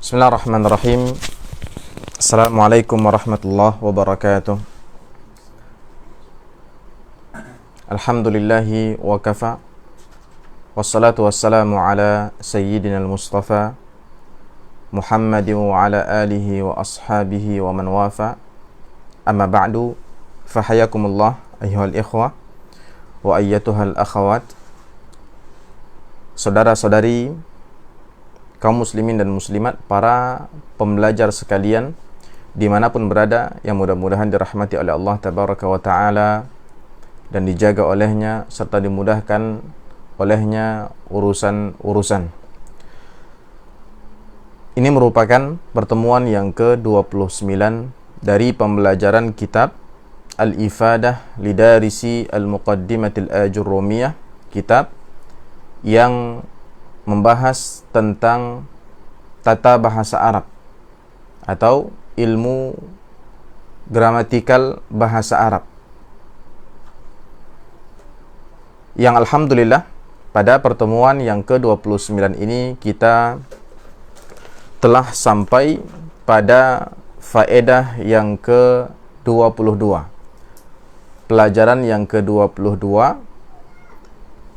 Bismillahirrahmanirrahim. Assalamualaikum warahmatullahi wabarakatuh. Alhamdulillahi wa kafa. Wassalatu wassalamu ala sayyidina al-Mustafa Muhammadin wa ala alihi wa ashabihi wa man wafa. Amma ba'du, fahayakumullah ayyuhal ikhwah wa ayyatuhal akhawat. Saudara-saudari, kaum muslimin dan muslimat, para pembelajar sekalian dimanapun berada, yang mudah-mudahan dirahmati oleh Allah Tabaraka wa Ta'ala dan dijaga olehnya serta dimudahkan olehnya urusan-urusan. Ini merupakan pertemuan yang ke-29 dari pembelajaran kitab Al-Ifadah Lidarisi Al-Muqaddimatil Ajurrumiyah, kitab yang membahas tentang tata bahasa Arab atau ilmu gramatikal bahasa Arab, yang alhamdulillah pada pertemuan yang ke-29 ini kita telah sampai pada faedah yang ke-22, pelajaran yang ke-22,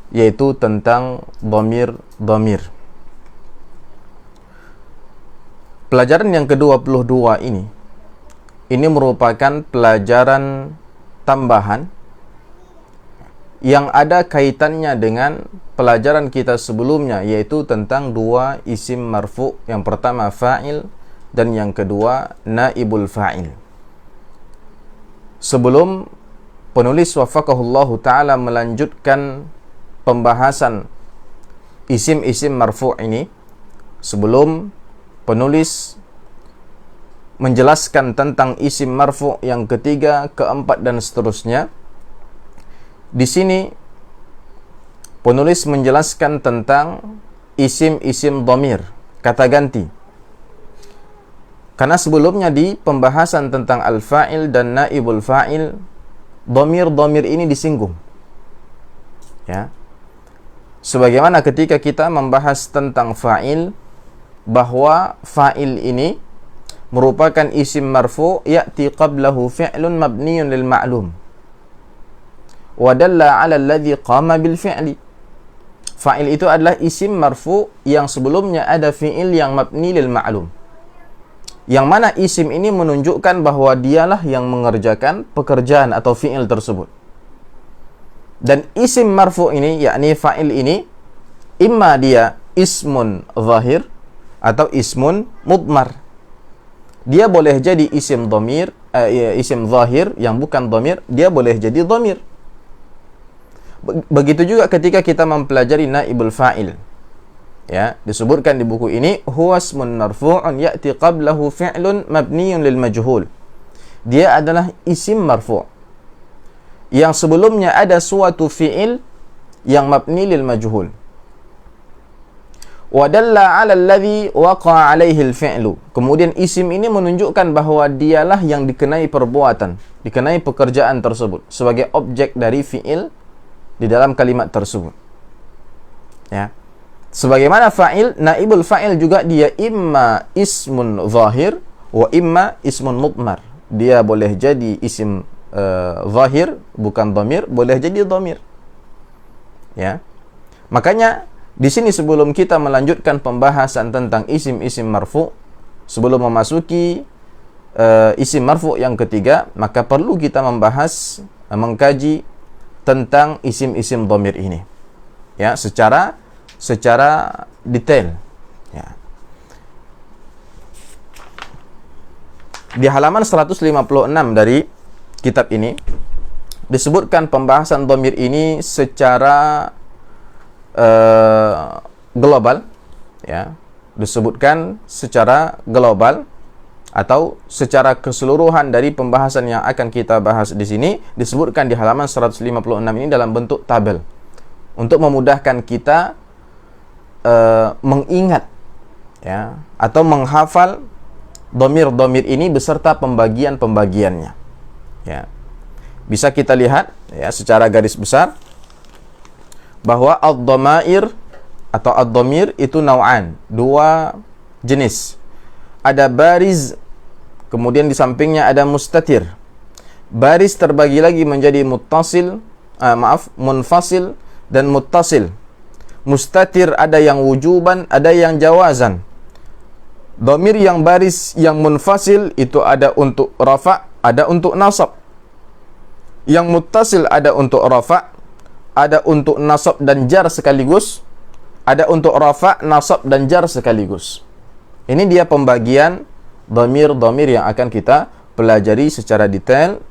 yaitu tentang dhamir. Pelajaran yang ke-22 ini merupakan pelajaran tambahan yang ada kaitannya dengan pelajaran kita sebelumnya, yaitu tentang dua isim marfu', yang pertama fa'il dan yang kedua naibul fa'il. Sebelum penulis wafaqahullahu ta'ala melanjutkan pembahasan isim-isim marfu' ini, sebelum penulis menjelaskan tentang isim marfu' yang ketiga, keempat dan seterusnya, di sini penulis menjelaskan tentang isim-isim dhamir, kata ganti. Karena sebelumnya di pembahasan tentang al-fa'il dan naibul fa'il, dhamir ini disinggung. Ya. Sebagaimana ketika kita membahas tentang fa'il, bahwa fa'il ini merupakan isim marfu' ya'ti qablahu fi'lun mabniyun lil ma'lum wa dalla 'ala alladhi qama bil fi'li. Fa'il itu adalah isim marfu' yang sebelumnya ada fi'il yang mabni lil ma'lum, yang mana isim ini menunjukkan bahwa dialah yang mengerjakan pekerjaan atau fi'il tersebut. Dan isim marfu' ini, yakni fa'il ini, imma dia ismun zahir atau ismun mudmar. Dia boleh jadi isim dhamir, isim zahir yang bukan dhamir, dia boleh jadi dhamir. Begitu juga ketika kita mempelajari naibul fa'il. Ya, disebutkan di buku ini, huwa ismun marfu'un ya'ti qablahu fi'lun mabniyun lil majhul. Dia adalah isim marfu' yang sebelumnya ada suatu fi'il yang mabni lil majhul. Wa dalla 'ala alladhi waqa'a 'alaihi al-fi'lu. Kemudian isim ini menunjukkan bahwa dialah yang dikenai perbuatan, dikenai pekerjaan tersebut sebagai objek dari fi'il di dalam kalimat tersebut. Ya. Sebagaimana fa'il, naibul fa'il juga dia imma ismun zahir wa imma ismun mudmar. Dia boleh jadi isim zahir, bukan dhamir, boleh jadi dhamir. Ya. Makanya di sini sebelum kita melanjutkan pembahasan tentang isim-isim marfu', sebelum memasuki isim marfu' yang ketiga, maka perlu kita membahas, mengkaji tentang isim-isim dhamir ini. Ya, secara detail. Ya. Di halaman 156 dari kitab ini disebutkan pembahasan dhamir ini secara global, ya, disebutkan secara global atau secara keseluruhan dari pembahasan yang akan kita bahas di sini, disebutkan di halaman 156 ini dalam bentuk tabel untuk memudahkan kita mengingat, ya, atau menghafal dhamir-dhamir ini beserta pembagian-pembagiannya. Ya. Bisa kita lihat, ya, secara garis besar bahwa ad-dhamair atau ad-dhamir itu nau'an, dua jenis. ada bariz, kemudian di sampingnya ada mustatir. Baris terbagi lagi menjadi munfasil dan muttasil. Mustatir ada yang wujuban, ada yang jawazan. Dhamir yang baris yang munfasil itu ada untuk rafa', ada untuk nasab. Yang muttasil ada untuk rafa', ada untuk nasab dan jar sekaligus, ada untuk rafa', nasab dan jar sekaligus. Ini dia pembagian dhamir-dhamir yang akan kita pelajari secara detail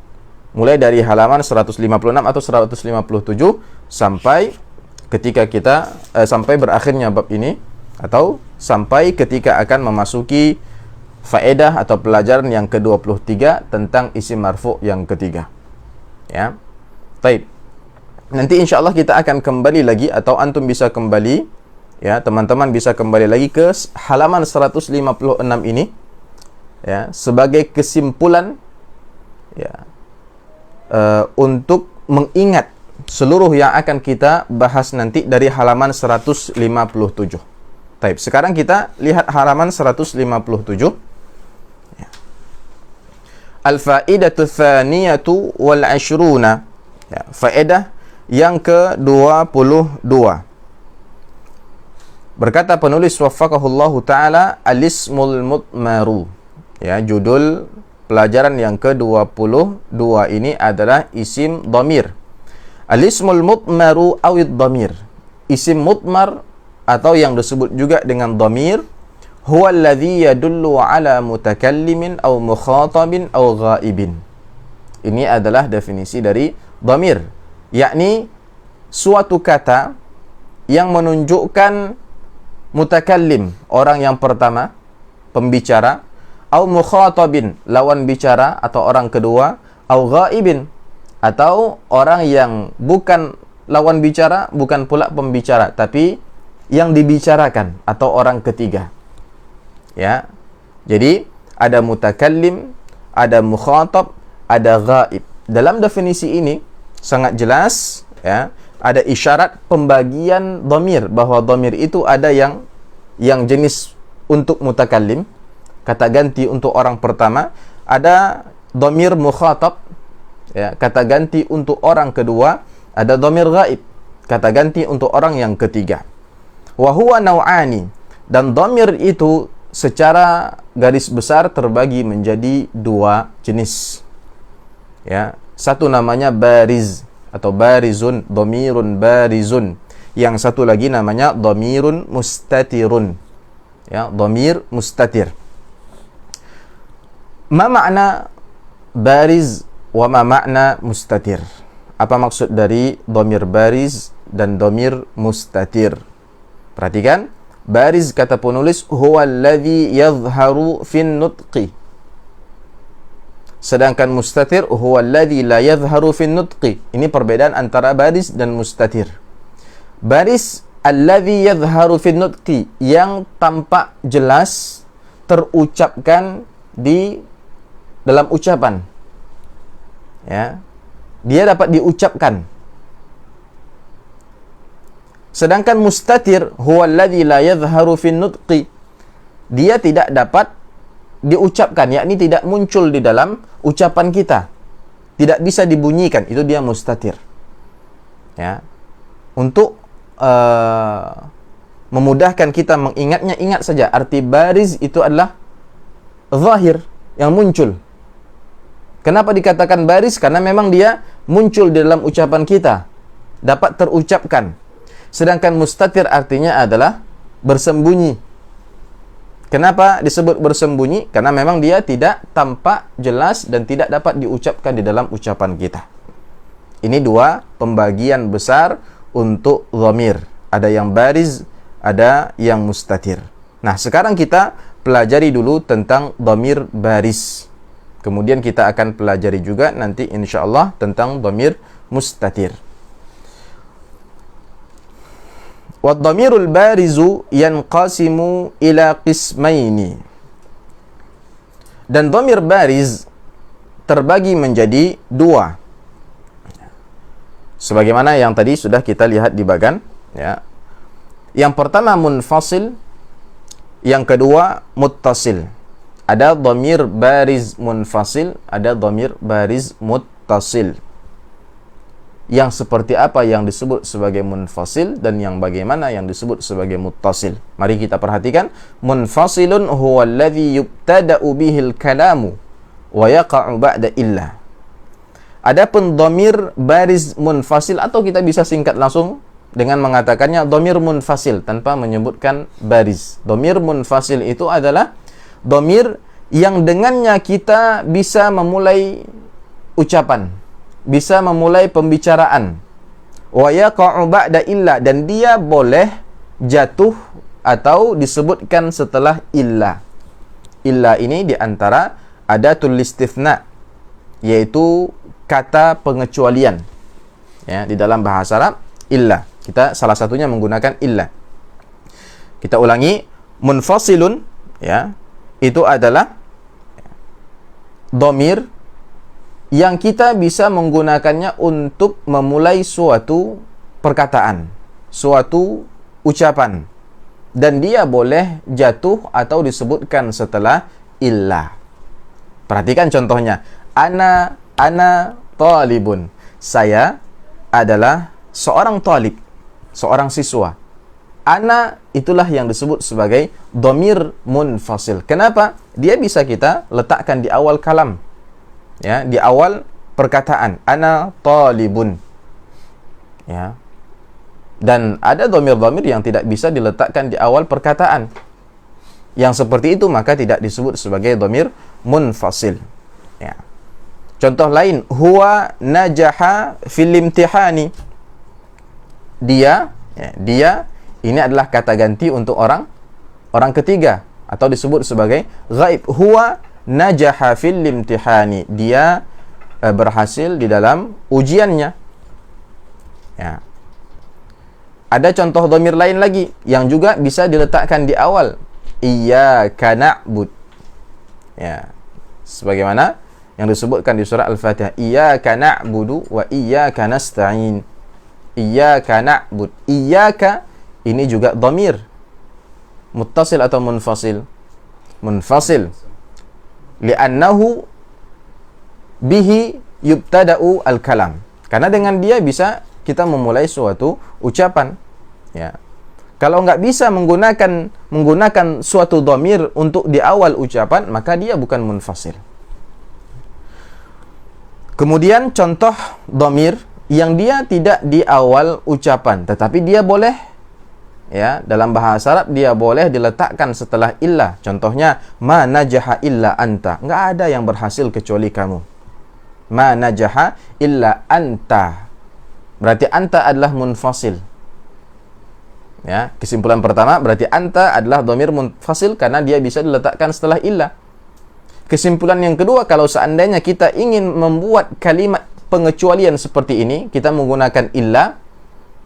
mulai dari halaman 156 atau 157 sampai ketika kita sampai berakhirnya bab ini, atau sampai ketika akan memasuki faedah atau pelajaran yang ke-23 tentang isim marfu' yang ketiga. Ya. Baik. Nanti insyaallah kita akan kembali lagi, atau antum bisa kembali, ya, teman-teman bisa kembali lagi ke halaman 156 ini, ya, sebagai kesimpulan, ya, untuk mengingat seluruh yang akan kita bahas nanti dari halaman 157. Baik, sekarang kita lihat halaman 157. Ya. Al-faidatu tsaniyatu wal 'ashruna. Ya, faedah yang ke-22. Berkata penulis waffaqahullahu taala, al-ismul mutmaru. Ya, judul pelajaran yang ke-22 ini adalah isim dhamir. Al-ismul mutmaru awid dhamir. Isim mutmar atau yang disebut juga dengan dhamir, huwa alladhi yadullu ala mutakallimin aw mukhatabin aw ghaibin. Ini adalah definisi dari dhamir, yakni suatu kata yang menunjukkan mutakallim, orang yang pertama, pembicara, au mukhatabin, lawan bicara atau orang kedua, au ghaibin, atau orang yang bukan lawan bicara, bukan pula pembicara, tapi yang dibicarakan atau orang ketiga. Ya. Jadi ada mutakallim, ada mukhatab, ada ghaib. Dalam definisi ini sangat jelas, ya, ada isyarat pembagian dhamir, bahwa dhamir itu ada yang jenis untuk mutakallim, kata ganti untuk orang pertama, ada dhamir mukhatab, ya, kata ganti untuk orang kedua, ada dhamir ghaib, kata ganti untuk orang yang ketiga. Wa huwa naw'ani, dan dhamir itu secara garis besar terbagi menjadi dua jenis. Ya, satu namanya bariz atau barizun, dhamirun barizun. Yang satu lagi namanya dhamirun mustatirun. Ya, dhamir mustatir. Ma makna bariz wa ma makna mustatir? Apa maksud dari dhamir bariz dan dhamir mustatir? Perhatikan, bariz kata penulis huwa alladhi yadhharu fin nutqi. Sedangkan mustatir huwa alladhi la yadhharu fin nutqi. Ini perbedaan antara bariz dan mustatir. Bariz alladhi yadhharu fin nutqi, yang tampak jelas terucapkan di dalam ucapan, ya, dia dapat diucapkan. Sedangkan mustatir huwa alladhi la yadhharu fin nutqi, dia tidak dapat diucapkan, yakni tidak muncul di dalam ucapan kita, tidak bisa dibunyikan, itu dia mustatir. Ya, untuk memudahkan kita mengingatnya, ingat saja arti bariz itu adalah zahir, yang muncul. Kenapa dikatakan baris? Karena memang dia muncul di dalam ucapan kita, dapat terucapkan. Sedangkan mustatir artinya adalah bersembunyi. Kenapa disebut bersembunyi? Karena memang dia tidak tampak jelas dan tidak dapat diucapkan di dalam ucapan kita. Ini dua pembagian besar untuk dhamir. Ada yang bariz, ada yang mustatir. Nah, sekarang kita pelajari dulu tentang dhamir baris. Kemudian kita akan pelajari juga nanti insyaallah tentang dhamir mustatir. Wa dhamirul barizu yanqasimu ila qismaini. Dan dhamir bariz terbagi menjadi dua. Sebagaimana yang tadi sudah kita lihat di bagan, ya. Yang pertama munfasil, yang kedua muttasil. Ada dhamir bariz munfasil, ada dhamir bariz muttasil. Yang seperti apa yang disebut sebagai munfasil dan yang bagaimana yang disebut sebagai muttasil. Mari kita perhatikan. Munfasilun huwa alladhi yubtada'u bihil kalamu wa yaqa'u ba'da illa. Adapun dhamir bariz munfasil, atau kita bisa singkat langsung dengan mengatakannya dhamir munfasil tanpa menyebutkan bariz. Dhamir munfasil itu adalah dhamir yang dengannya kita bisa memulai ucapan, bisa memulai pembicaraan. Wa yaqa'u ba'da illa, dan dia boleh jatuh atau disebutkan setelah illa. Illa ini diantara adatul istithna, yaitu kata pengecualian. Ya, di dalam bahasa Arab illa. Kita salah satunya menggunakan illa. Kita ulangi, munfasilun, ya, itu adalah dhamir yang kita bisa menggunakannya untuk memulai suatu perkataan, suatu ucapan, dan dia boleh jatuh atau disebutkan setelah illa. Perhatikan contohnya. Ana talibun. Saya adalah seorang talib, seorang siswa. Ana itulah yang disebut sebagai dhamir munfasil. Kenapa? Dia bisa kita letakkan di awal kalam. Ya, di awal perkataan, ana talibun. Ya. Dan ada dhamir-dhamir yang tidak bisa diletakkan di awal perkataan. Yang seperti itu maka tidak disebut sebagai dhamir munfasil. Ya. Contoh lain, huwa najaha fil imtihani. Dia ini adalah kata ganti untuk orang ketiga atau disebut sebagai ghaib. Huwa najaha fil imtihani. Dia berhasil di dalam ujiannya. Ya. Ada contoh dhamir lain lagi yang juga bisa diletakkan di awal. Iyyaka na'bud. Ya. Sebagaimana yang disebutkan di surah Al-Fatihah, iyyaka na'budu wa iyyaka nasta'in. Iyyaka na'bud. Iyyaka ini juga dhamir muttasil atau munfasil? Munfasil. Li'annahu bihi yubtada'u al-kalam. Karena dengan dia bisa kita memulai suatu ucapan. Ya. Kalau nggak bisa menggunakan suatu dhamir untuk di awal ucapan, maka dia bukan munfasil. Kemudian contoh dhamir yang dia tidak di awal ucapan, tetapi dia boleh, ya, dalam bahasa Arab dia boleh diletakkan setelah illa. Contohnya, ma najaha illa anta. Nggak ada yang berhasil kecuali kamu. Ma najaha illa anta. Berarti anta adalah munfasil. Ya, kesimpulan pertama berarti anta adalah dhamir munfasil karena dia bisa diletakkan setelah illa. Kesimpulan yang kedua, kalau seandainya kita ingin membuat kalimat pengecualian seperti ini, kita menggunakan illa,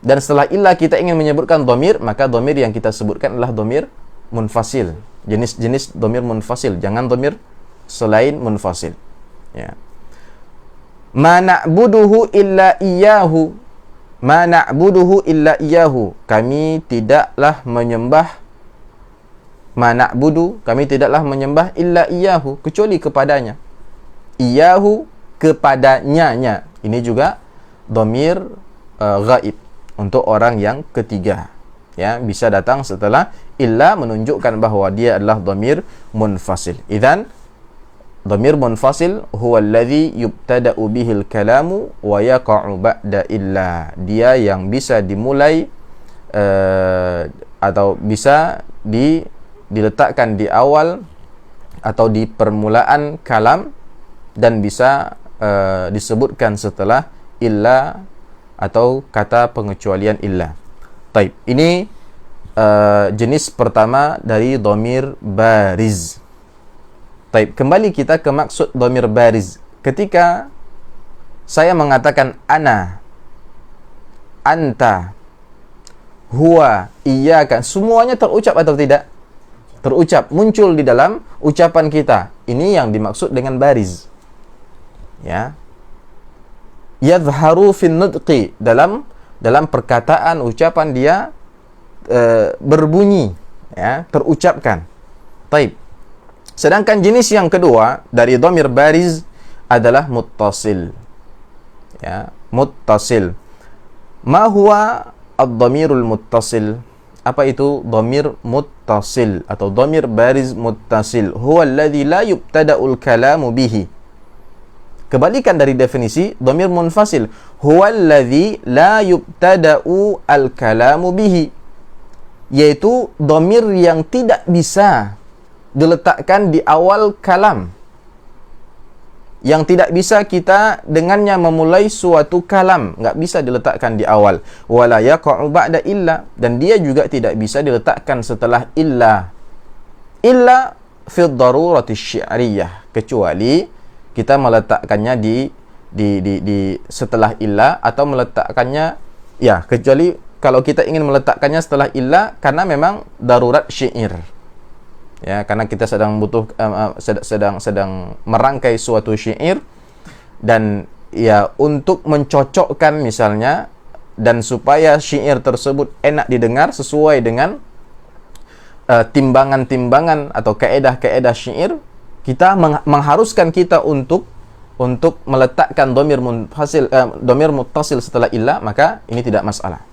dan setelah illa kita ingin menyebutkan dhamir, maka dhamir yang kita sebutkan adalah dhamir munfasil. Jenis-jenis dhamir munfasil, jangan dhamir selain munfasil. Ya. Ma na'buduhu illa iyyahu. Ma na'buduhu illa iyyahu. Kami tidaklah menyembah, ma na'budu, kami tidaklah menyembah illa iyyahu, kecuali kepadanya. Iyyahu, kepadanya. Ini juga dhamir ghaib untuk orang yang ketiga. Ya, bisa datang setelah illa menunjukkan bahawa dia adalah dhamir munfasil. Idzan dhamir munfasil huwa alladhi yubtada'u bihil kalamu wa yaqa'u ba'da illa. Dia yang bisa dimulai atau bisa diletakkan di awal atau di permulaan kalam dan bisa disebutkan setelah illa atau kata pengecualian illa. Taib. Ini jenis pertama dari dhamir bariz. Taib. Kembali kita ke maksud dhamir bariz. Ketika saya mengatakan ana, anta, huwa, iyyaka, semuanya terucap atau tidak? Terucap, muncul di dalam ucapan kita. Ini yang dimaksud dengan bariz. Ya. Yadhharu fin nutqi, dalam perkataan ucapan dia berbunyi, ya, terucapkan. Taib. Sedangkan jenis yang kedua dari dhamir bariz adalah muttasil. Ya, muttasil. Ma huwa ad-dhamirul muttasil? Apa itu dhamir muttasil atau dhamir bariz muttasil? Huwa alladhi la yubtada'ul kalamu bihi. Kebalikan dari definisi dhamir munfasil. Huwa alladhi la yubtada'u al-kalamu bihi. Yaitu dhamir yang tidak bisa diletakkan di awal kalam, yang tidak bisa kita dengannya memulai suatu kalam, nggak bisa diletakkan di awal. Wala yaqa'u ba'da illa, dan dia juga tidak bisa diletakkan setelah illa fi darurati syi'riyah, kecuali kita meletakkannya di setelah illa, atau meletakkannya, ya, kecuali kalau kita ingin meletakkannya setelah illa karena memang darurat syair. Ya, karena kita sedang sedang merangkai suatu syair, dan ya untuk mencocokkan misalnya, dan supaya syair tersebut enak didengar sesuai dengan timbangan-timbangan atau kaedah-kaedah syair, kita mengharuskan kita untuk meletakkan dhamir muttasil setelah illa, maka ini tidak masalah.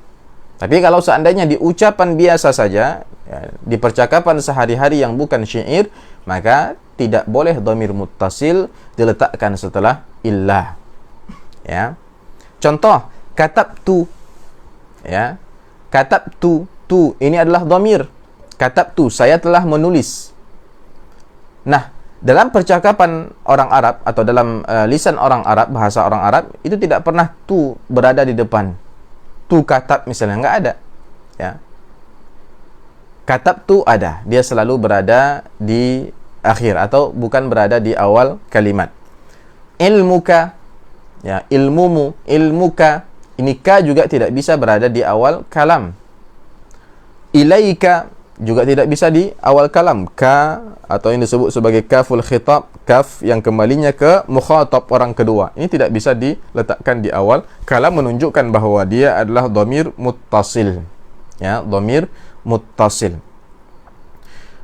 Tapi kalau seandainya di ucapan biasa saja, ya, di percakapan sehari-hari yang bukan syair, maka tidak boleh dhamir muttasil diletakkan setelah illah. Ya. Contoh, katabtu. Ya. Katabtu, tu ini adalah dhamir. Katabtu, saya telah menulis. Nah, dalam percakapan orang Arab atau dalam lisan orang Arab, bahasa orang Arab, itu tidak pernah tu berada di depan. Tu katab misalnya, enggak ada. Ya. Katab tu ada, dia selalu berada di akhir atau bukan berada di awal kalimat. Ilmuka, ya, ilmumu, ilmuka, ini ka juga tidak bisa berada di awal kalam. Ilaika juga tidak bisa di awal kalam. Ka atau yang disebut sebagai kaful khitab, kaf yang kembalinya ke mukhatab orang kedua, ini tidak bisa diletakkan di awal kalam, menunjukkan bahwa dia adalah dhamir muttasil. Ya, dhamir muttasil.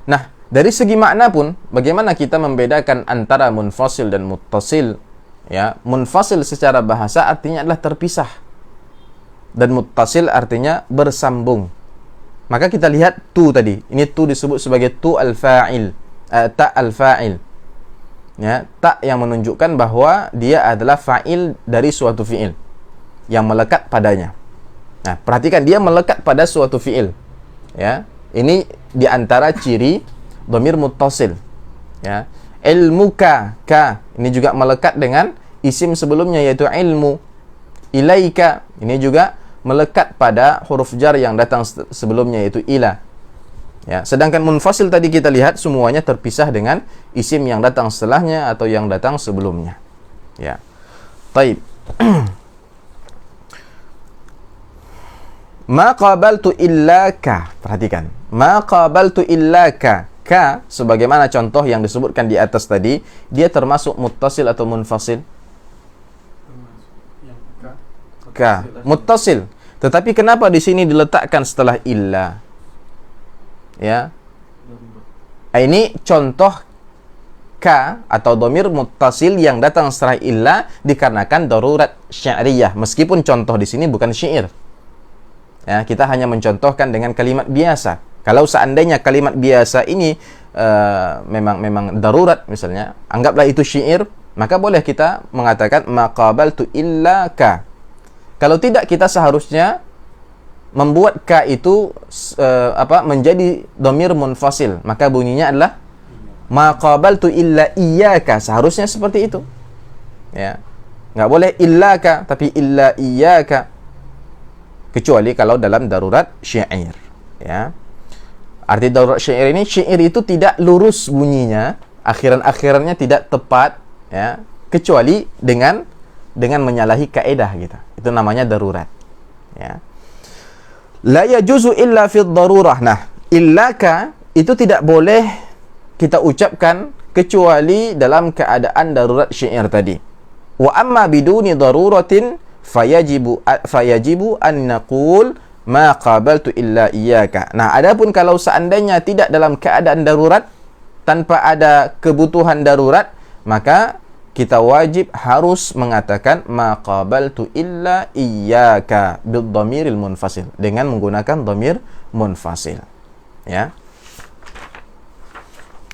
Nah, dari segi makna pun bagaimana kita membedakan antara munfasil dan muttasil? Ya, munfasil secara bahasa artinya adalah terpisah, dan muttasil artinya bersambung. Maka kita lihat tu tadi. Ini tu disebut sebagai tu al-fa'il, ta al-fa'il. Ya, ta yang menunjukkan bahwa dia adalah fa'il dari suatu fi'il yang melekat padanya. Nah, perhatikan, dia melekat pada suatu fi'il. Ya, ini di antara ciri dhamir muttasil. Ya, ilmuka, ka, ini juga melekat dengan isim sebelumnya yaitu ilmu. Ilaika, ini juga melekat pada huruf jar yang datang sebelumnya yaitu ila. Ya, sedangkan munfasil tadi kita lihat semuanya terpisah dengan isim yang datang setelahnya atau yang datang sebelumnya. Ya. Taib. Ma qabaltu illaka. Perhatikan. Ma qabaltu illaka. Ka sebagaimana contoh yang disebutkan di atas tadi, dia termasuk muttasil atau munfasil? Ka, muttasil. Tetapi kenapa di sini diletakkan setelah illa? Ya. Ini contoh ka atau dhamir muttasil yang datang setelah illa dikarenakan darurat sya'riyah, meskipun contoh di sini bukan syair. Ya, kita hanya mencontohkan dengan kalimat biasa. Kalau seandainya kalimat biasa ini memang darurat misalnya, anggaplah itu syair, maka boleh kita mengatakan maqabaltu illa ka. Kalau tidak, kita seharusnya membuat ka itu menjadi dhamir munfasil, maka bunyinya adalah ma qabaltu illa iyyaka. Seharusnya seperti itu. Ya. Enggak boleh illaka, tapi illa iyyaka. Kecuali kalau dalam darurat syair. Ya. Arti darurat syair ini, syair itu tidak lurus bunyinya, akhiran-akhirannya tidak tepat, ya, kecuali dengan menyalahi kaedah gitu. Itu namanya darurat. Ya. La yajuzu illa fi darurah. Nah, illaka itu tidak boleh kita ucapkan kecuali dalam keadaan darurat syair tadi. Wa amma biduni daruratin fayajibu an naqul ma qabaltu illa iyyaka. Nah, adapun kalau seandainya tidak dalam keadaan darurat, tanpa ada kebutuhan darurat, maka kita wajib harus mengatakan ma qabaltu illa iyyaka bil dhamiril munfasil, dengan menggunakan dhamir munfasil. Ya.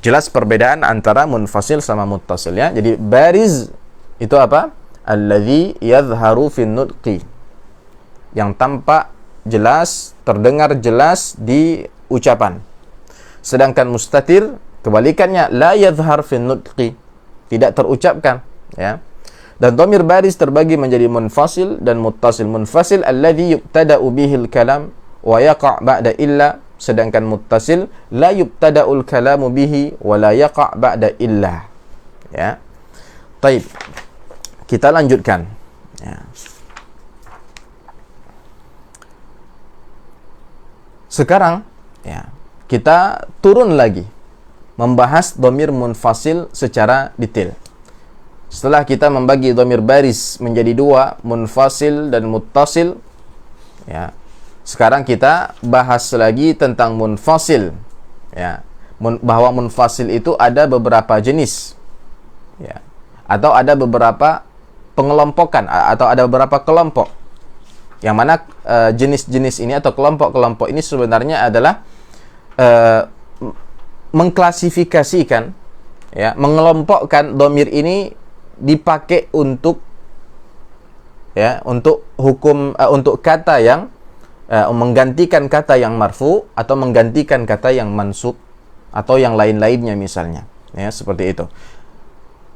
Jelas perbedaan antara munfasil sama muttasil ya. Jadi bariz itu apa? Alladzi yadhharu fin nutqi, yang tampak jelas, terdengar jelas di ucapan. Sedangkan mustatir kebalikannya, la yadhhar fin nutqi, tidak terucapkan ya. Dan dhamir baris terbagi menjadi munfasil dan muttasil. Munfasil alladzi yubtada'u bihil kalam wa yaqa' ba'da illa, sedangkan muttasil la yubtada'ul kalamu bihi wa la yaqa' ba'da illa. Ya. Baik. Kita lanjutkan. Ya. Sekarang ya, kita turun lagi membahas dhamir munfasil secara detail. Setelah kita membagi dhamir baris menjadi dua, munfasil dan muttasil, ya. Sekarang kita bahas lagi tentang munfasil. Ya. Bahwa munfasil itu ada beberapa jenis. Ya. Atau ada beberapa pengelompokan, atau ada beberapa kelompok. Yang mana jenis-jenis ini atau kelompok-kelompok ini sebenarnya adalah mengklasifikasikan, ya, mengelompokkan dhamir ini dipakai untuk, ya, untuk hukum, untuk kata yang menggantikan kata yang marfu atau menggantikan kata yang mansub atau yang lain-lainnya misalnya, ya, seperti itu.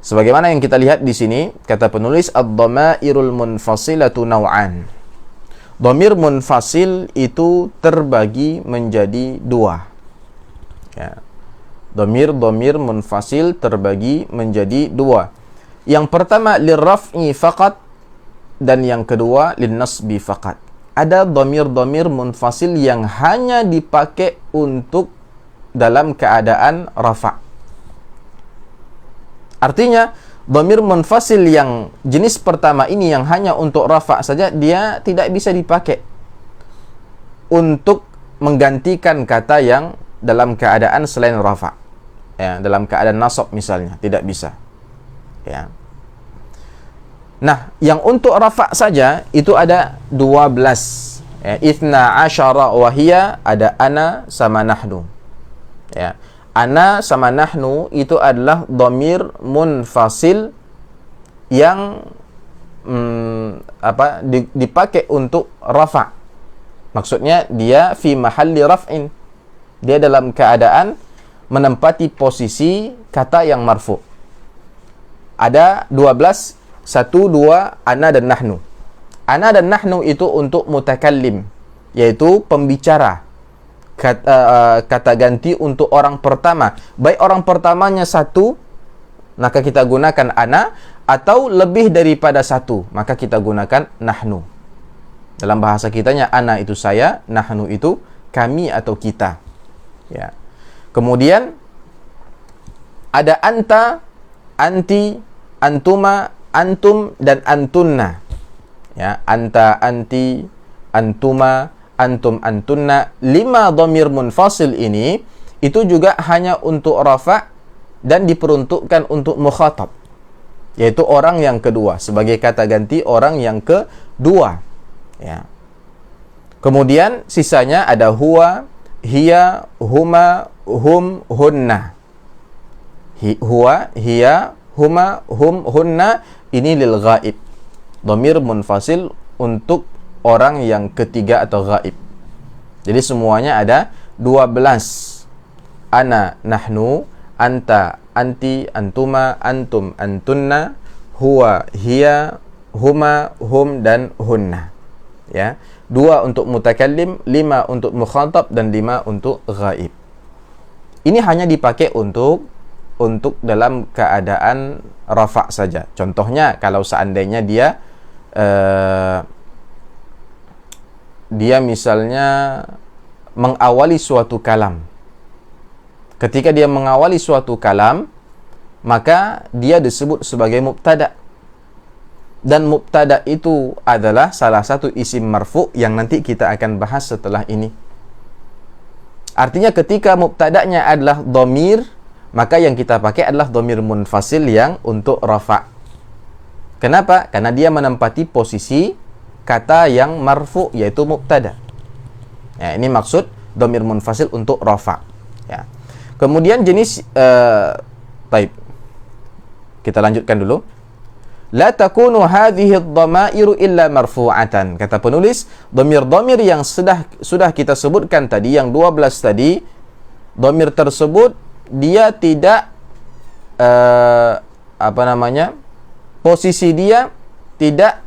Sebagaimana yang kita lihat di sini, kata penulis ad-dhamairul munfasilatu naw'an. Dhamir munfasil itu terbagi menjadi dua. Ya. Dhamir munfasil terbagi menjadi dua. Yang pertama lirraf'i faqat, dan yang kedua linnasbi faqat. Ada dhamir munfasil yang hanya dipakai untuk dalam keadaan rafa'. Artinya dhamir munfasil yang jenis pertama ini yang hanya untuk rafa' saja, dia tidak bisa dipakai untuk menggantikan kata yang dalam keadaan selain rafa'. Ya, dalam keadaan nasab misalnya, tidak bisa. Ya. Nah, yang untuk rafa' saja itu ada 12. Ya, ithna asyara wahiyya, ada ana sama nahnu. Ya. Ana sama nahnu itu adalah dhamir munfasil yang dipakai untuk rafa'. Maksudnya dia fi mahalli raf'in. Dia dalam keadaan menempati posisi kata yang marfu'. Ada 12, 1, 2, ana dan nahnu. Ana dan nahnu itu untuk mutakallim, yaitu pembicara. Kata ganti untuk orang pertama. Baik orang pertamanya satu, maka kita gunakan ana, atau lebih daripada satu, maka kita gunakan nahnu. Dalam bahasa kitanya, ana itu saya, nahnu itu kami atau kita. Ya. Kemudian ada anta, anti, antuma, antum, dan antunna. Ya, anta, anti, antuma, antum, antunna. 5 dhamir munfasil ini itu juga hanya untuk rafa' dan diperuntukkan untuk mukhatab, yaitu orang yang kedua, sebagai kata ganti orang yang kedua. Ya. Kemudian sisanya ada huwa, hiya, huma, hum, hunna. Huwa, hiya, huma, hum, hunna, ini lil ghaib. Dhamir munfasil untuk orang yang ketiga atau ghaib. Jadi semuanya ada 12. Ana, nahnu, anta, anti, antuma, antum, antunna, huwa, hiya, huma, hum, dan hunna. Ya. 2 untuk mutakallim, 5 untuk mukhatab, dan 5 untuk ghaib. Ini hanya dipakai untuk dalam keadaan rafa' saja. Contohnya kalau seandainya dia misalnya mengawali suatu kalam. Ketika dia mengawali suatu kalam, maka dia disebut sebagai mubtada. Dan mubtada itu adalah salah satu isim marfu' yang nanti kita akan bahas setelah ini. Artinya ketika mubtada'nya adalah dhamir maka yang kita pakai adalah dhamir munfasil yang untuk rafa'. Kenapa? Karena dia menempati posisi kata yang marfu, yaitu mubtada. Ya, ini maksud dhamir munfasil untuk rafa'. Ya. Kemudian jenis taib. Kita lanjutkan dulu. La takunu hadhihi ad-dhamairu illa marfu'atan. Kata penulis, dhamir-dhamir yang sudah kita sebutkan tadi, yang 12 tadi, dhamir tersebut dia tidak posisi dia tidak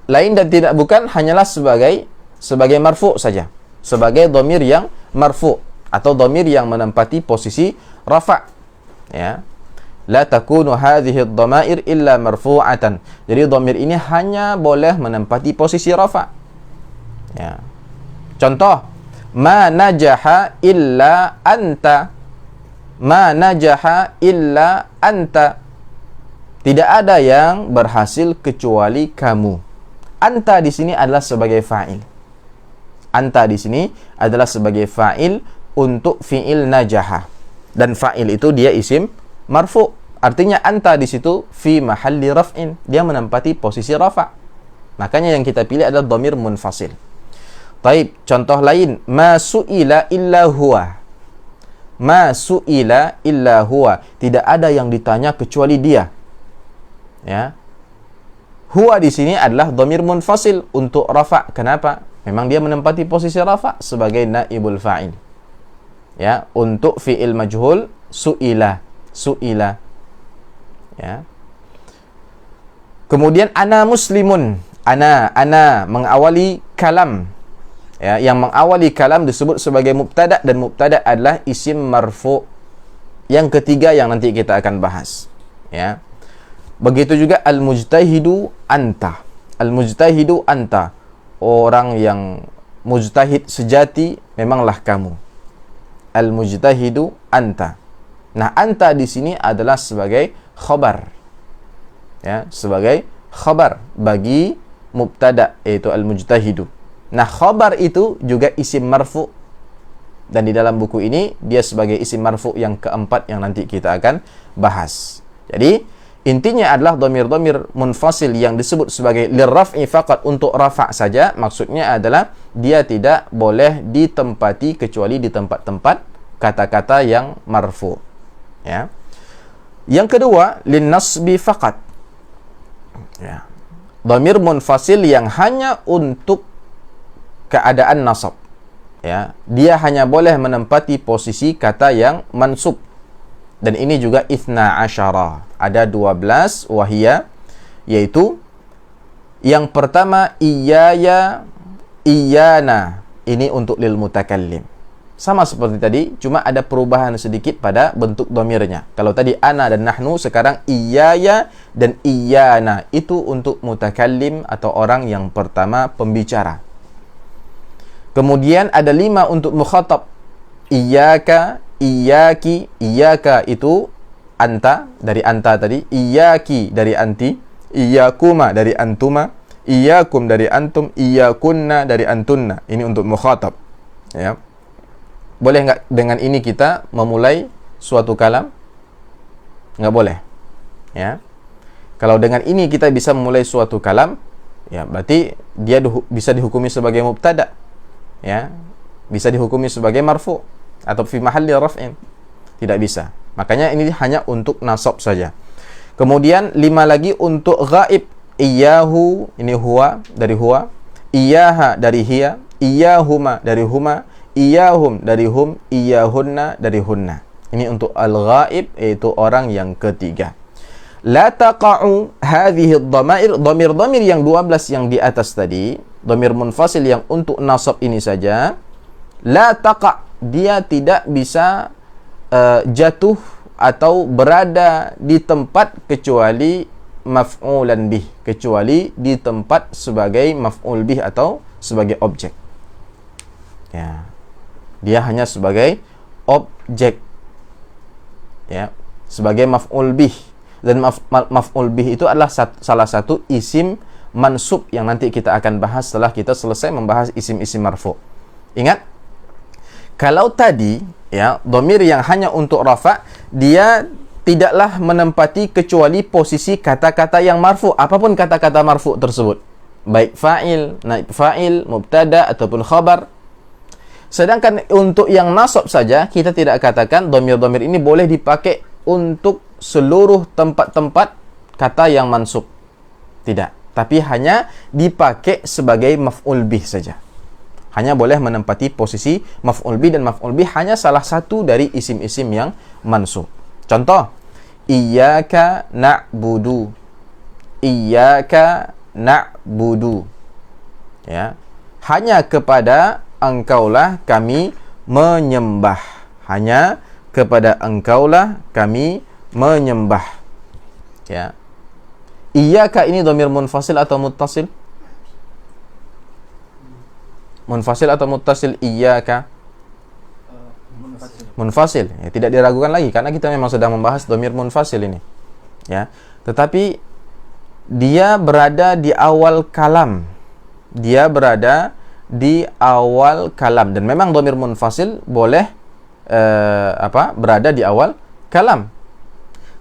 lain dan tidak bukan hanyalah sebagai marfu' saja, sebagai dhamir yang marfu' atau dhamir yang menempati posisi rafa'. Ya. La takunu hadhihi ad-dhamair illa marfu'atan. Jadi dhamir ini hanya boleh menempati posisi rafa'. Ya. Contoh, ma najaha illa anta. Ma najaha illa anta. Tidak ada yang berhasil kecuali kamu. Anta di sini adalah sebagai fa'il. Anta di sini adalah sebagai fa'il untuk fi'il najaha. Dan fa'il itu dia isim marfu'. Artinya anta di situ fi mahalli raf'in. Dia menempati posisi rafa'. Makanya yang kita pilih adalah dhamir munfasil. Taib, contoh lain, ma su'ila illa huwa. Ma su'ila illa huwa. Tidak ada yang ditanya kecuali dia. Ya. Huwa di sini adalah dhamir munfasil untuk rafa'. Kenapa? Memang dia menempati posisi rafa' sebagai naibul fa'il. Ya, untuk fi'il majhul su'ila. Su'ila. Ya. Kemudian ana muslimun. Ana mengawali kalam. Ya, yang mengawali kalam disebut sebagai mubtada, dan mubtada adalah isim marfu'. Yang ketiga yang nanti kita akan bahas. Ya. Begitu juga al-mujtahidu anta. Al-mujtahidu anta. Orang yang mujtahid sejati memanglah kamu. Al-mujtahidu anta. Nah, anta di sini adalah sebagai khabar. Ya, sebagai khabar bagi mubtada, yaitu al-mujtahidu. Nah, khabar itu juga isim marfu'. Dan di dalam buku ini dia sebagai isim marfu' yang keempat yang nanti kita akan bahas. Jadi intinya adalah dhamir-dhamir munfasil yang disebut sebagai lirraf'i faqat, untuk rafa' saja. Maksudnya adalah dia tidak boleh ditempati kecuali di tempat-tempat kata-kata yang marfu'. Ya. Yang kedua, linnasbi faqat. Ya. Dhamir munfasil yang hanya untuk keadaan nasab. Ya. Dia hanya boleh menempati posisi kata yang mansub. Dan ini juga ithna asyara. Ada 12 wahia, yaitu yang pertama iyaya, iyana. Ini untuk lil mutakallim. Sama seperti tadi, cuma ada perubahan sedikit pada bentuk dhamirnya. Kalau tadi ana dan nahnu, sekarang iyaya dan iyana. Itu untuk mutakallim atau orang yang pertama pembicara. Kemudian ada 5 untuk mukhatab. Iyaka, iyaki. Iyaka itu anta, dari anta tadi. Iyaki dari anti. Iyakuma dari antuma. Iyakum dari antum. Iyakunna dari antunna. Ini untuk mukhatab. Ya. Boleh nggak dengan ini kita memulai suatu kalam? Nggak boleh. Ya. Kalau dengan ini kita bisa memulai suatu kalam, ya berarti dia bisa dihukumi sebagai mubtada. Ya. Bisa dihukumi sebagai marfu' atau fi mahalli raf'in. Tidak bisa. Makanya ini hanya untuk nasab saja. Kemudian 5 lagi untuk ghaib. Iyahu, ini huwa dari huwa. Iyaha dari hiya. Iyahuma dari huma. Iyahum dari hum. Iyahunna dari hunna. Ini untuk al-ghaib, yaitu orang yang ketiga. La taqa'u hadhihi ad-dhamair. Dhamir-dhamir yang 12 yang di atas tadi, dhamir munfasil yang untuk nasab ini saja, la taqa', dia tidak bisa jatuh atau berada di tempat kecuali maf'ulan bih, kecuali di tempat sebagai maf'ul bih atau sebagai objek. Ya. Dia hanya sebagai objek. Ya, sebagai maf'ul bih. Dan maf'ul bih itu adalah salah satu isim mansub yang nanti kita akan bahas setelah kita selesai membahas isim-isim marfu'. Ingat, kalau tadi Ya, dhamir yang hanya untuk rafa, dia tidaklah menempati kecuali posisi kata-kata yang marfu, apapun kata-kata marfu tersebut, baik fa'il, naib fa'il, mubtada ataupun khabar. Sedangkan untuk yang nasab saja, kita tidak katakan dhamir-dhamir ini boleh dipakai untuk seluruh tempat-tempat kata yang mansub. Tidak, tapi hanya dipakai sebagai maf'ul bih saja. Hanya boleh menempati posisi maf'ul bih, dan maf'ul bih hanya salah satu dari isim-isim yang mansub. Contoh, iyyaka na'budu. Iyyaka na'budu. Ya. Hanya kepada engkaulah kami menyembah. Hanya kepada engkaulah kami menyembah. Ya. Iyyaka ini dhamir munfasil atau muttasil? Munfasil atau muttasil? Iyyaka munfasil. Ya, tidak diragukan lagi karena kita memang sedang membahas dhamir munfasil ini. Ya. Tetapi dia berada di awal kalam. Dia berada di awal kalam, dan memang dhamir munfasil boleh berada di awal kalam.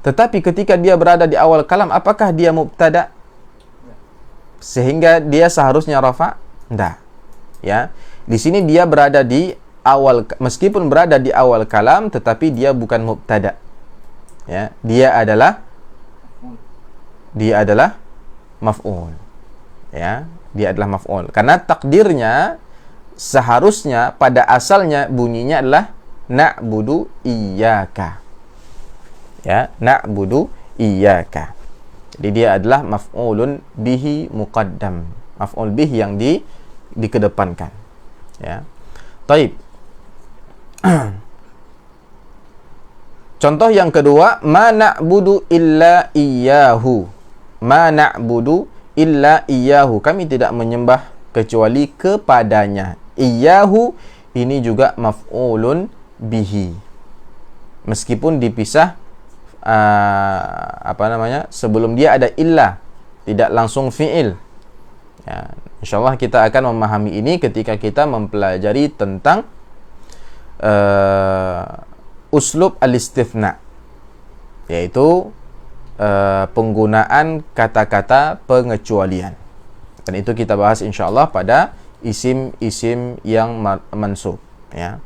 Tetapi ketika dia berada di awal kalam, apakah dia mubtada sehingga dia seharusnya rafa? Tidak. Ya, di sini dia berada di awal, meskipun berada di awal kalam, tetapi dia bukan mubtada. Ya, dia adalah maf'ul. Ya, dia adalah maf'ul. Karena takdirnya seharusnya pada asalnya bunyinya adalah na'budu iyyaka. Ya, na'budu iyyaka. Jadi dia adalah maf'ulun bihi muqaddam. Maf'ul bihi yang dikedepankan. Ya. Taib. Contoh yang kedua, ma na'budu illa iyyahu. Ma na'budu illa iyyahu. Kami tidak menyembah kecuali kepadanya. Iyyahu ini juga maf'ulun bihi. Meskipun dipisah sebelum dia ada illa, tidak langsung fi'il. Ya, insyaallah kita akan memahami ini ketika kita mempelajari tentang uslub al-istithna, yaitu penggunaan kata-kata pengecualian. Dan itu kita bahas insyaallah pada isim-isim yang mansub. Ya.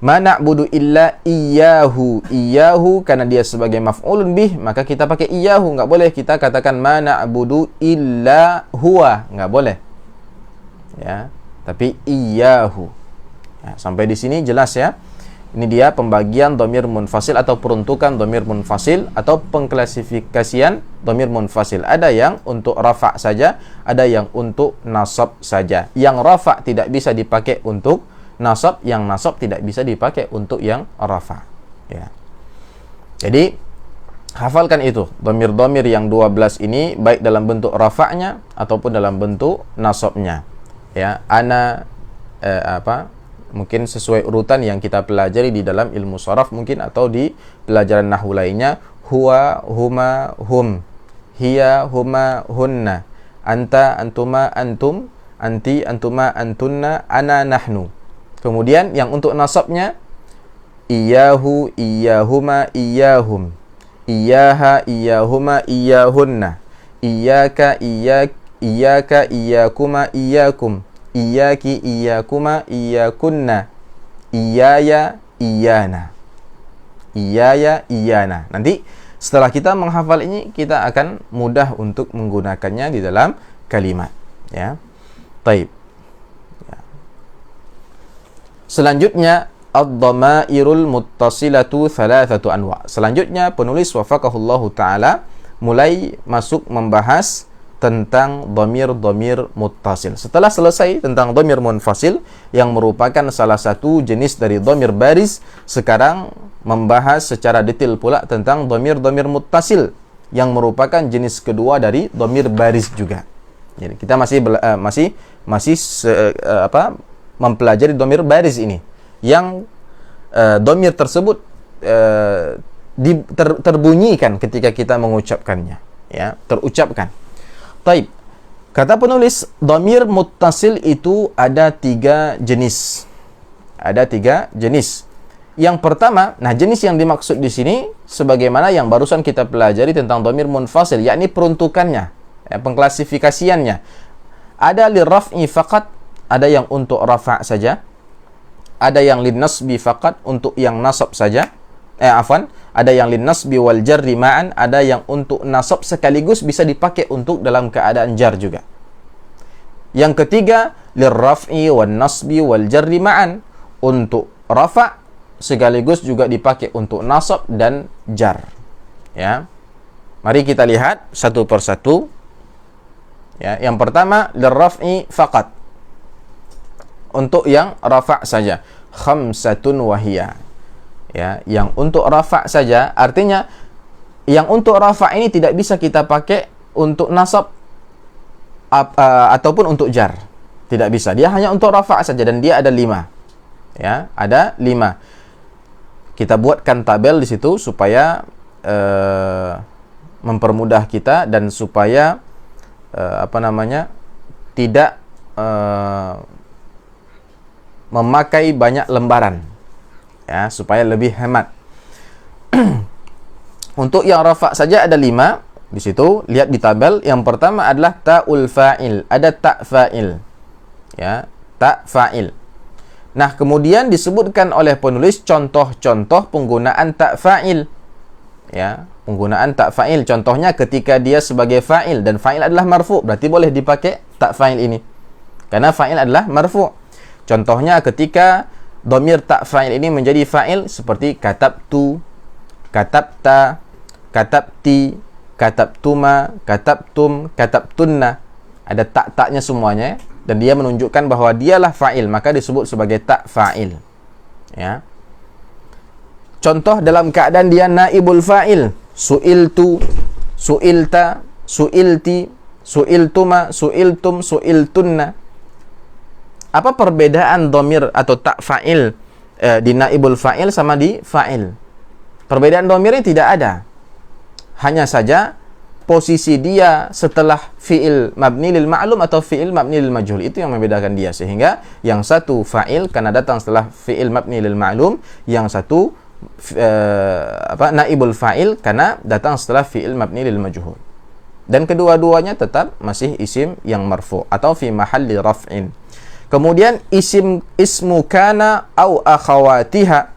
Ma na'budu illa iyyahu. Iyyahu karena dia sebagai maf'ulun bih, maka kita pakai iyyahu. Enggak boleh kita katakan ma na'budu illa huwa, enggak boleh. Ya, tapi iyyahu. Ya, sampai di sini jelas ya. Ini dia pembagian dhamir munfasil atau peruntukan dhamir munfasil atau pengklasifikasian dhamir munfasil. Ada yang untuk rafa' saja, ada yang untuk nasab saja. Yang rafa' tidak bisa dipakai untuk nasab, yang nasab tidak bisa dipakai untuk yang rafa. Ya. Jadi hafalkan itu, dhamir-dhamir yang 12 ini baik dalam bentuk rafa'nya ataupun dalam bentuk nasabnya. Ya, ana mungkin sesuai urutan yang kita pelajari di dalam ilmu sharaf mungkin, atau di pelajaran nahwu lainnya, huwa, huma, hum, hiya, huma, hunna, anta, antuma, antum, anti, antuma, antunna, ana, nahnu. Kemudian yang untuk nasabnya, iyyahu, iyyahuma, iyyahum, iyyaha, iyyahuma, iyyahunna, iyyaka, iyyaka, iyyakuma, iyyakum, iyyaki, iyyakuma, iyyakunna, iyyaya, iyyana. Iyyaya, iyyana. Nanti setelah kita menghafal ini, kita akan mudah untuk menggunakannya di dalam kalimat. Ya. Taib. Selanjutnya, ad-dhamairul muttasilatu thalathatu anwa'. Selanjutnya, penulis wafaqahullahu ta'ala mulai masuk membahas tentang dhamir-dhamir muttasil. Setelah selesai tentang dhamir munfasil yang merupakan salah satu jenis dari dhamir baris, sekarang membahas secara detail pula tentang dhamir-dhamir muttasil yang merupakan jenis kedua dari dhamir baris juga. Jadi kita masih mempelajari dhamir baris ini, yang dhamir tersebut terbunyikan ketika kita mengucapkannya, ya, terucapkan. Taib. Kata penulis, dhamir muttasil itu ada 3 jenis. Ada 3 jenis. Yang pertama, nah jenis yang dimaksud di sini sebagaimana yang barusan kita pelajari tentang dhamir munfasil, yakni peruntukannya, ya, pengklasifikasiannya. Ada lirraf'i faqat, ada yang untuk rafa' saja. Ada yang linnasbi faqat, untuk yang nasab saja. Ada yang linnasbi wal jarri ma'an, ada yang untuk nasab sekaligus bisa dipakai untuk dalam keadaan jar juga. Yang ketiga, lirraf'i wan nasbi wal jarri ma'an, untuk rafa' sekaligus juga dipakai untuk nasab dan jar. Ya. Mari kita lihat satu persatu. Ya, yang pertama lirraf'i faqat. Untuk yang rafa' saja. Khamsatun wahiyah. Ya, yang untuk rafa' saja artinya yang untuk rafa' ini tidak bisa kita pakai untuk nasab ataupun untuk jar. Tidak bisa. Dia hanya untuk rafa' saja dan dia ada 5. Ya, ada 5. Kita buatkan tabel di situ supaya mempermudah kita dan supaya tidak memakai banyak lembaran, ya, supaya lebih hemat. Untuk yang rafa' saja ada 5 di situ. Lihat di tabel. Yang pertama adalah ta'ul fa'il, ada ta' fa'il, ya, ta' fa'il. Nah, kemudian disebutkan oleh penulis contoh-contoh penggunaan ta' fa'il. Ya, penggunaan ta' fa'il. Contohnya ketika dia sebagai fa'il dan fa'il adalah marfu', berarti boleh dipakai ta' fa'il ini. Karena fa'il adalah marfu'. Contohnya ketika dhamir ta' fa'il ini menjadi fa'il seperti katabtu, katabta, katabti, katabtuma, katabtum, katabtunna. Ada tak-taknya semuanya. Dan dia menunjukkan bahwa dialah fa'il, maka disebut sebagai ta' fa'il. Ya. Contoh dalam keadaan dia naibul fa'il. Su'iltu, su'ilta, su'ilti, su'iltuma, su'iltum, su'iltunna. Apa perbedaan dhamir atau ta' fa'il di naibul fa'il sama di fa'il? Perbedaan dhamirnya tidak ada. Hanya saja posisi dia setelah fi'il mabni lil ma'lum atau fi'il mabni lil majhul, itu yang membedakan dia. Sehingga yang satu fa'il karena datang setelah fi'il mabni lil ma'lum, yang satu naibul fa'il karena datang setelah fi'il mabni lil majhul. Dan kedua-duanya tetap masih isim yang marfu' atau fi mahalli raf'in. Kemudian ismu kana au akhawatiha.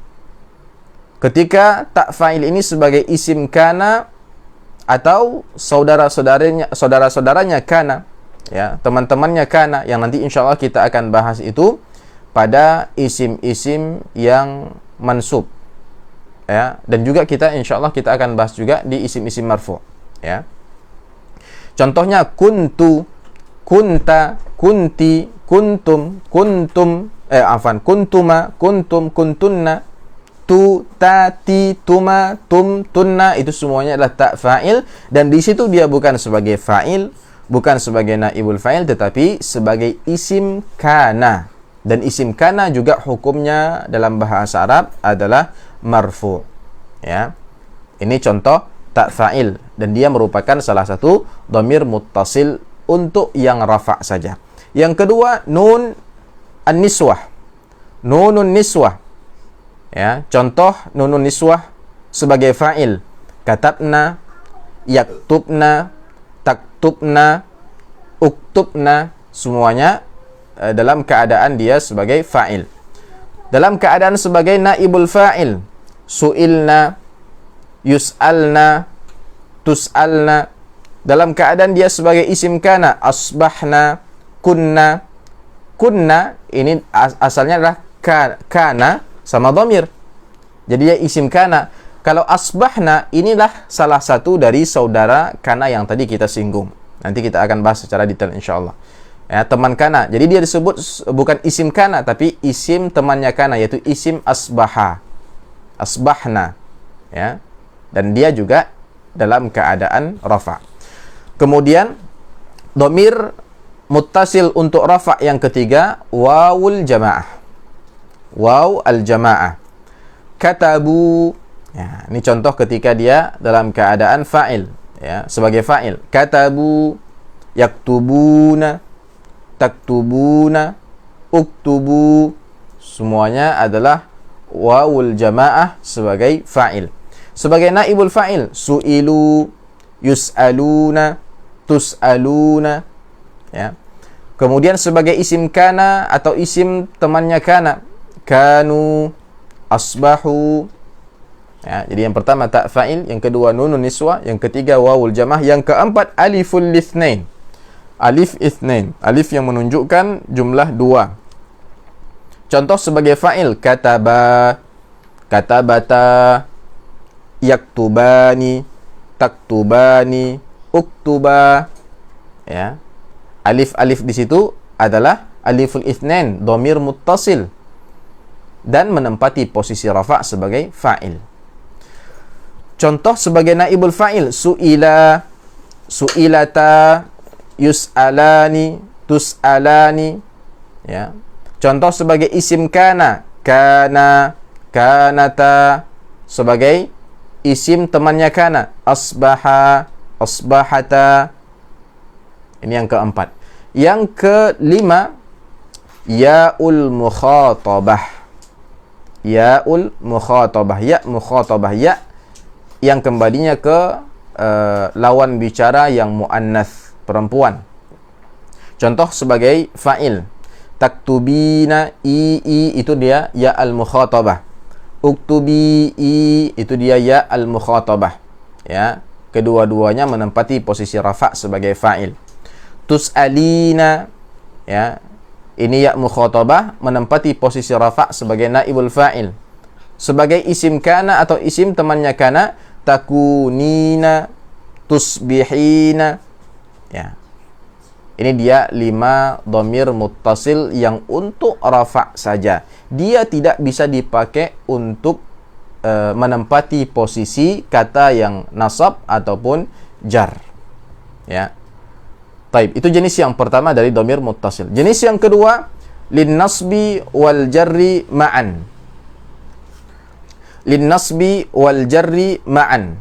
Ketika ta' fa'il ini sebagai isim kana atau saudara-saudaranya kana, ya, teman-temannya kana, yang nanti insyaallah kita akan bahas itu pada isim-isim yang mansub, ya, dan juga kita insyaallah kita akan bahas juga di isim-isim marfu', ya. Contohnya kuntu, kunta, kunti, kuntum, kuntuma, kuntum, kuntunna, tu, ta, ti, tuma, tum, tunna, itu semuanya adalah ta' fa'il. Dan di situ dia bukan sebagai fa'il, bukan sebagai naibul fa'il, tetapi sebagai isim kana. Dan isim kana juga hukumnya dalam bahasa Arab adalah marfu'. Ya. Ini contoh ta' fa'il. Dan dia merupakan salah satu dhamir muttasil untuk yang rafa' saja. Yang kedua, nun an-niswah. Nunun niswah. Ya, contoh nunun niswah sebagai fa'il. Katabna, yaktubna, taktubna, uktubna, semuanya dalam keadaan dia sebagai fa'il. Dalam keadaan sebagai naibul fa'il, su'ilna, yus'alna, tus'alna. Dalam keadaan dia sebagai isim kana, asbahna, kunna. Kunna ini asalnya adalah kana sama dhamir. Jadi dia isim kana. Kalau asbahna inilah salah satu dari saudara kana yang tadi kita singgung. Nanti kita akan bahas secara detail insyaallah. Ya, teman kana. Jadi dia disebut bukan isim kana tapi isim temannya kana, yaitu isim asbaha. Asbahna. Ya. Dan dia juga dalam keadaan rafa'. Kemudian dhamir muttasil untuk rafa' yang ketiga, wawul jamaah. Waw al-jamaah. Katabu. Ya, ini contoh ketika dia dalam keadaan fa'il, ya, sebagai fa'il. Katabu, yaktubuna, taktubuna, uktubu. Semuanya adalah wawul jamaah sebagai fa'il. Sebagai naibul fa'il, su'ilu, yus'aluna, tus'aluna, ya. Kemudian sebagai isim kana atau isim temannya kana, kanu, asbahu. Ya, jadi yang pertama ta fa'il, yang kedua nunun niswa, yang ketiga wawul jamaah, yang keempat aliful litsnain. Alif itsnain, alif yang menunjukkan jumlah dua. Contoh sebagai fa'il, kataba, katabata, yaktubani, taktubani, uktuba. Ya. Alif-alif di situ adalah aliful itsnain, dhamir muttasil, dan menempati posisi rafa' sebagai fa'il. Contoh sebagai naibul fa'il, su'ila, su'ilata, yus'alani, tus'alani. Ya. Contoh sebagai isim kana, kana, kanata. Sebagai isim temannya kana, asbaha, asbahata. Ini yang keempat. Yang kelima, ya'ul mukhatabah. Ya'ul mukhatabah, ya mukhatabah, ya yang kembalinya ke lawan bicara yang muannats, perempuan. Contoh sebagai fa'il, taktubina, i itu dia ya al-mukhatabah. Uktubi, itu dia ya al-mukhatabah. Ya, kedua-duanya menempati posisi rafa' sebagai fa'il. Tus'alina, ya, ini ya mukhatabah menempati posisi rafa' sebagai naibul fa'il. Sebagai isim kana atau isim temannya kana, takunina, tusbihina. Ya. Ini dia 5 dhamir muttasil yang untuk rafa' saja. Dia tidak bisa dipakai untuk menempati posisi kata yang nasab ataupun jar. Ya. Taib, itu jenis yang pertama dari dhamir muttasil. Jenis yang kedua, lin nasbi wal jarri ma'an. Lin nasbi wal jarri ma'an.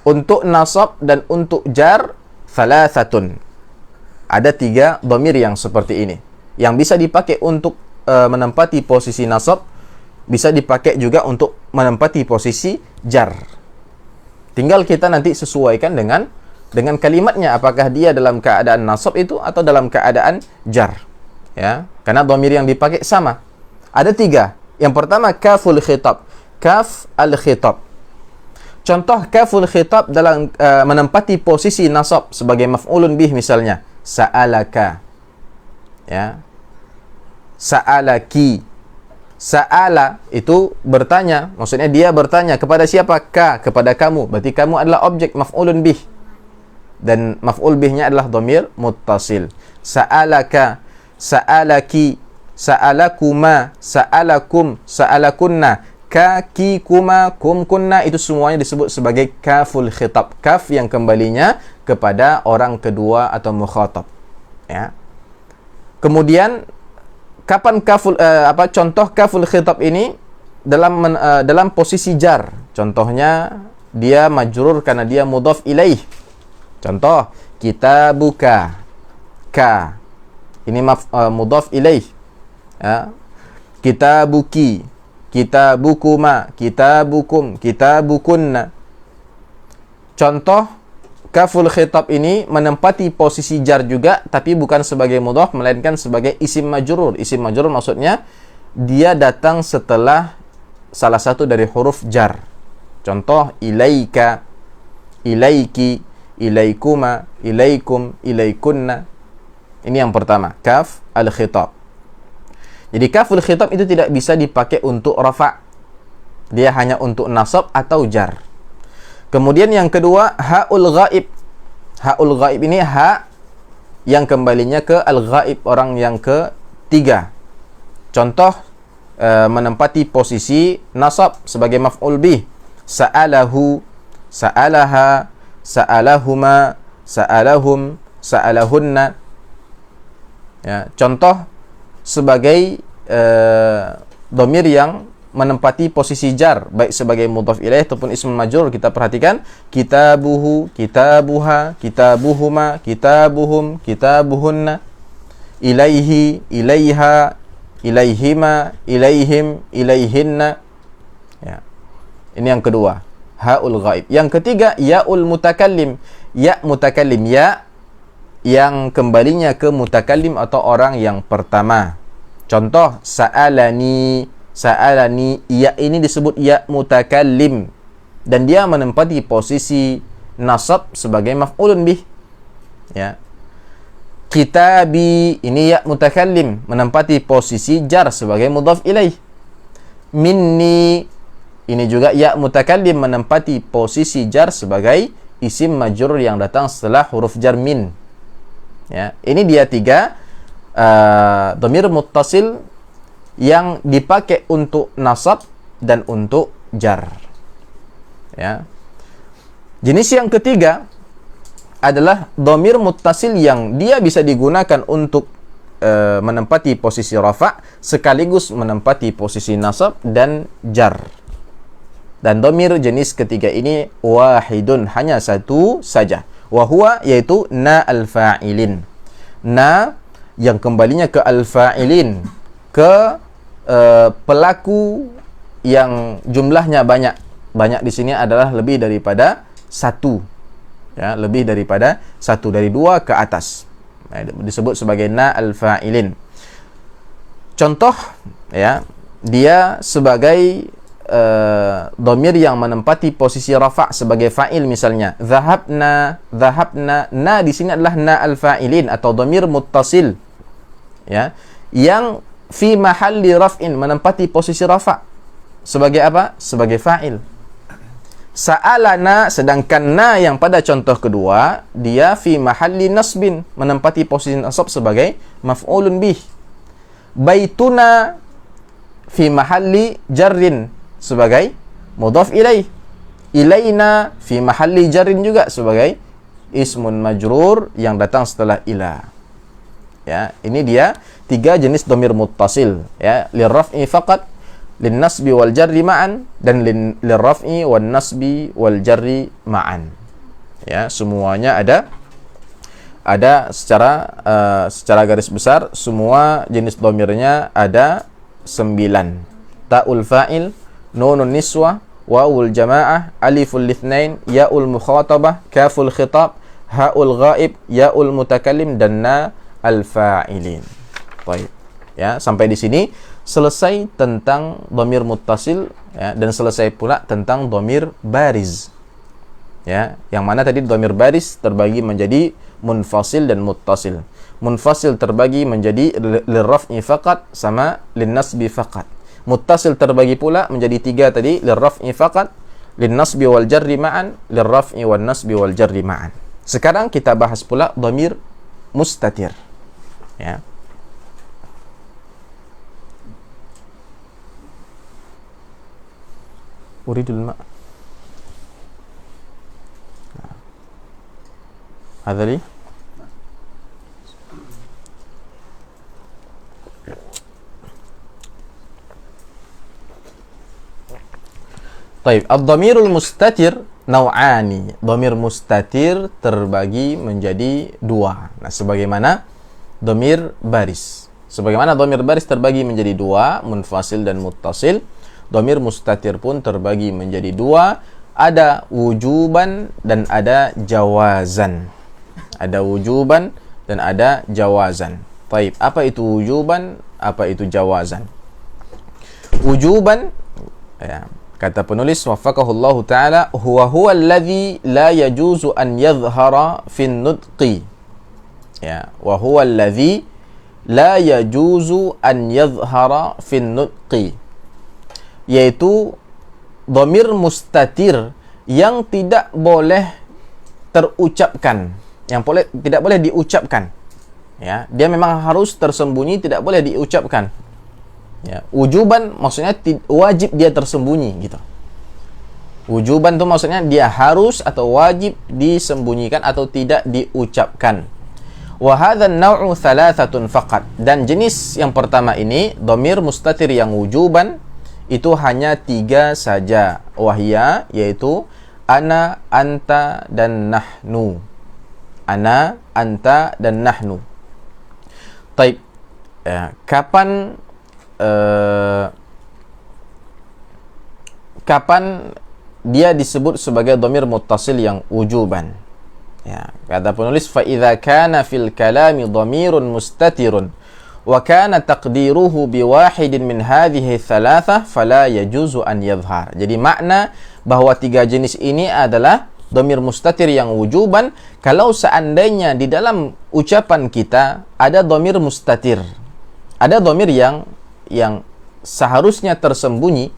Untuk nasab dan untuk jar, thalathatun. Ada 3 dhamir yang seperti ini, yang bisa dipakai untuk menempati posisi nasab, bisa dipakai juga untuk menempati posisi jar. Tinggal kita nanti sesuaikan dengan kalimatnya, apakah dia dalam keadaan nasab itu atau dalam keadaan jar. Ya, karena dhamir yang dipakai sama. Ada 3. Yang pertama kaful khitab. Kaf al-khitab. Contoh kaful khitab dalam menempati posisi nasab sebagai maf'ulun bih misalnya, sa'alaka. Ya. Sa'alaki. Sa'ala itu bertanya, maksudnya dia bertanya kepada siapa? Ka, kepada kamu. Berarti kamu adalah objek maf'ulun bih. Dan maf'ul bihnya adalah dhamir muttasil. Sa'alaka, sa'alaki, sa'alakuma, sa'alakum, sa'alakunna. Ka, ki, kuma, kum, kunna, itu semuanya disebut sebagai kaful khitab. Kaf yang kembalinya kepada orang kedua atau mukhatab. Ya. Kemudian kapan contoh kaful khitab ini dalam posisi jar. Contohnya dia majrur karena dia mudhaf ilaih. Contoh kitabuka, ka. Ini mudhaf ilaih. Ya. Kitabuki, kitabukuma, kitabukum, kitabukunna. Contoh kaful khitab ini menempati posisi jar juga, tapi bukan sebagai mudhaf melainkan sebagai isim majrur. Isim majrur maksudnya dia datang setelah salah satu dari huruf jar. Contoh ilaika, ilaiki, ilaikuma, ilaikum, ilaikunna. Ini yang pertama, kaf al-khitab. Jadi kaful khitab itu tidak bisa dipakai untuk rafa'. Dia hanya untuk nasab atau jar. Kemudian yang kedua, ha'ul ghaib. Ha'ul ghaib ini ha yang kembalinya ke al-ghaib, orang yang ketiga. Contoh menempati posisi nasab sebagai maf'ul bih. Sa'alahu, sa'alaha, sa'alahuma, sa'alahum, sa'alahunna. Ya, contoh sebagai dhamir yang menempati posisi jar, baik sebagai mudhaf ilaih ataupun ism majrur. Kita perhatikan kitabuhu, kitabuha, kitabuhuma, kitabuhum, kitabuhunna, ilaihi, ilaiha, ilaihima, ilaihim, ilaihinna. Ini yang kedua, haul ghaib. Yang ketiga, yaul mutakallim. Ya mutakallim, ya yang kembalinya ke mutakallim atau orang yang pertama. Contoh, sa'alani. Sa'alani, ya ini disebut ya mutakallim. Dan dia menempati posisi nasab sebagai maf'ulun bih. Ya. Kitabi, ini ya mutakallim, menempati posisi jar sebagai mudhaf ilaih. Minni, ini juga ya mutakallim, menempati posisi jar sebagai isim majrur yang datang setelah huruf jar min. Ya, ini dia tiga dhamir muttasil yang dipakai untuk nasab dan untuk jar. Ya. Jenis yang ketiga adalah dhamir muttasil yang dia bisa digunakan untuk menempati posisi rafa sekaligus menempati posisi nasab dan jar. Dan dhamir jenis ketiga ini wahidun, hanya satu saja. Wa huwa, yaitu na al-fa'ilin. Na yang kembalinya ke al-fa'ilin, ke pelaku yang jumlahnya banyak. Banyak di sini adalah lebih daripada satu. Ya, lebih daripada satu, dari dua ke atas. Disebut sebagai na al-fa'ilin. Contoh, ya, dia sebagai dhamir yang menempati posisi rafa' sebagai fa'il misalnya. Dhahabna, dhahabna. Na di sini adalah na al-fa'ilin atau dhamir muttasil. Ya, yang fi mahalli raf'in, menempati posisi rafa' sebagai apa? Sebagai fa'il. Sa'alana, sedangkan na yang pada contoh kedua dia fi mahalli nasbin, menempati posisi nasab sebagai maf'ulun bih. Baituna fi mahalli jarrin sebagai mudhaf ilaih. Ilaina fi mahalli jarrin juga sebagai ismun majrur yang datang setelah ila. Ya, ini dia tiga jenis dhamir muttasil, ya, lirraf'i faqat, linnasbi wal jarri ma'an, dan lirraf'i wan nasbi wal jarri ma'an. Ya, semuanya ada secara garis besar semua jenis dhamirnya ada 9. Ta'ul fa'il, nunun niswah, wawul jamaah, aliful lithnain, ya'ul mukhatabah, kaful khitab, ha'ul ghaib, ya'ul mutakallim, dan na al-fa'ilin. Baik. Ya, sampai di sini selesai tentang dhamir muttasil, ya, dan selesai pula tentang dhamir bariz. Ya, yang mana tadi dhamir baris terbagi menjadi munfasil dan muttasil. Munfasil terbagi menjadi lirraf'i faqat sama linnasbi faqat. Muttasil terbagi pula menjadi 3 tadi, lirraf'i faqat, linnasbi wal jarri ma'an, lirraf'i wan nasbi wal jarri ma'an. Sekarang kita bahas pula dhamir mustatir. Ya. Uridul ma'. Hadha li? Baik, ad-dhamirul mustatir nau'ani. Dhamir mustatir terbagi menjadi 2. Nah, sebagaimana dhamir baris. Sebagaimana dhamir baris terbagi menjadi 2, munfasil dan muttasil, dhamir mustatir pun terbagi menjadi 2, ada wujuban dan ada jawazan. Ada wujuban dan ada jawazan. Baik, apa itu wujuban? Apa itu jawazan? Wujuban, ya, kata penulis waffaqahullahu ta'ala, huwa alladhi la yajuzu an yadhhara fin nutqi. Ya, wa huwa alladhi la yajuzu an yadhhara fin nutqi. Yaitu dhamir mustatir yang tidak boleh terucapkan, yang tidak boleh diucapkan. Ya, dia memang harus tersembunyi, tidak boleh diucapkan. Ya, wujuban maksudnya wajib dia tersembunyi gitu. Wujuban itu maksudnya dia harus atau wajib disembunyikan atau tidak diucapkan. Wa hadzal naw'u thalathatun faqat. Dan jenis yang pertama ini, dhamir mustatir yang wujuban, itu hanya 3 saja. Wahia, yaitu ana, anta, dan nahnu. Ana, anta, dan nahnu. Taib. Ya, kapan dia disebut sebagai dhamir muttasil yang wujuban. Ya, kata penulis fa idza kana fil kalami dhamirun mustatirun wa kana taqdiruhu biwahidin min hadhihi thalathah fala yajuzu an yadhhar. Jadi makna bahwa tiga jenis ini adalah dhamir mustatir yang wujuban kalau seandainya di dalam ucapan kita ada dhamir mustatir. Ada dhamir yang seharusnya tersembunyi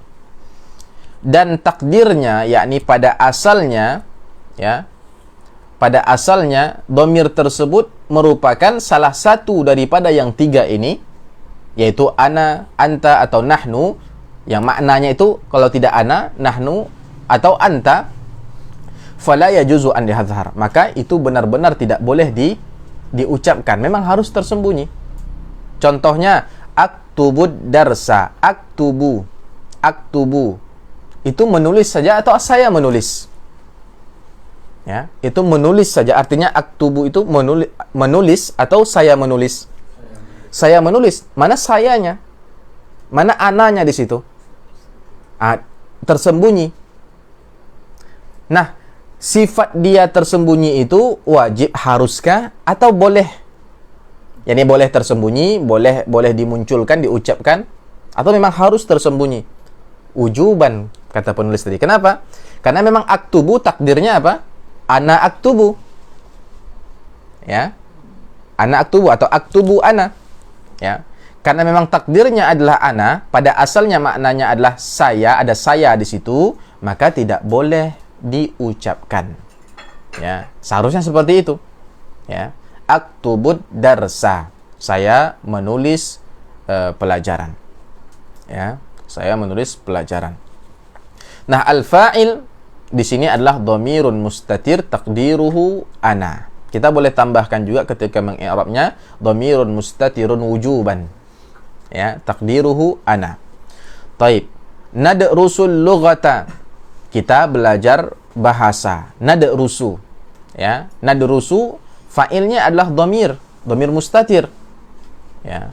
dan takdirnya, yakni pada asalnya, ya, pada asalnya dhamir tersebut merupakan salah satu daripada yang tiga ini, yaitu ana, anta atau nahnu, yang maknanya itu kalau tidak ana, nahnu atau anta, fala yajuzu an dihadhar, maka itu benar-benar tidak boleh diucapkan, memang harus tersembunyi. Contohnya aktubud darsa, aktubu itu menulis saja atau saya menulis, ya, itu menulis saja, artinya aktubu itu menulis atau saya menulis. Saya menulis, mana sayanya, mana ananya di situ? Tersembunyi. Nah, sifat dia tersembunyi itu wajib, haruskah atau boleh? Yani boleh tersembunyi, boleh dimunculkan, diucapkan, atau memang harus tersembunyi? Wujuban, kata penulis tadi. Kenapa? Karena memang aktubu takdirnya apa? Ana aktubu. Ya. Ana aktubu atau aktubu ana. Ya. Karena memang takdirnya adalah ana, pada asalnya maknanya adalah saya, ada saya di situ, maka tidak boleh diucapkan. Ya, seharusnya seperti itu. Ya. Aktubud darsa, saya menulis pelajaran. Ya, saya menulis pelajaran. Nah, al-fa'il di sini adalah dhamirun mustatir taqdiruhu ana. Kita boleh tambahkan juga ketika mengi'rabnya dhamirun mustatirun wujuban. Ya, taqdiruhu ana. Taib. Nadrusul lughata. Kita belajar bahasa. Nadrusu. Ya, nadrusu fa'ilnya adalah dhamir mustatir. Ya.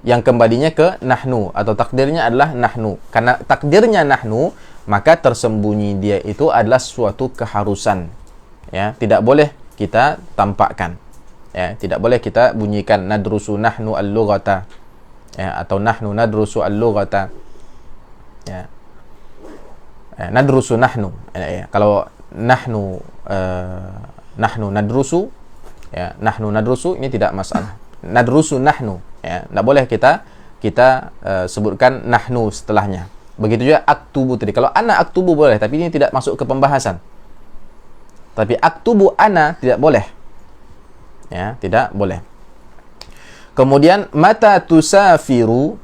Yang kembalinya ke nahnu atau takdirnya adalah nahnu. Karena takdirnya nahnu, maka tersembunyi dia itu adalah suatu keharusan. Ya, tidak boleh kita tampakkan. Ya, tidak boleh kita bunyikan nadrusu nahnu al-lughata. Ya, atau nahnu nadrusu al-lughata. Ya. Nadrusu nahnu. Ya, kalau nahnu nadrusu, ya, nahnu nadrusu ini tidak masalah. Nadrusu nahnu, ya, tidak boleh kita sebutkan nahnu setelahnya. Begitu juga aktubu tadi. Kalau ana aktubu boleh, tapi ini tidak masuk ke pembahasan. Tapi aktubu ana tidak boleh. Ya, tidak boleh. Kemudian mata tusafiru.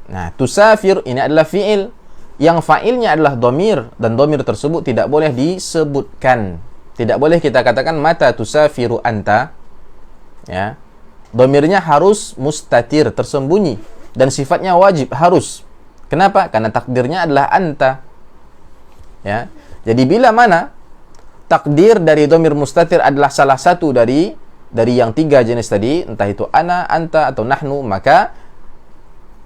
Nah, tusafir ini adalah fi'il yang fa'ilnya adalah dhamir, dan dhamir tersebut tidak boleh disebutkan. Tidak boleh kita katakan mata tusafiru anta. Ya. Dhamirnya harus mustatir, tersembunyi, dan sifatnya wajib, harus. Kenapa? Karena takdirnya adalah anta. Ya. Jadi bila mana takdir dari dhamir mustatir adalah salah satu dari yang tiga jenis tadi, entah itu ana, anta atau nahnu, maka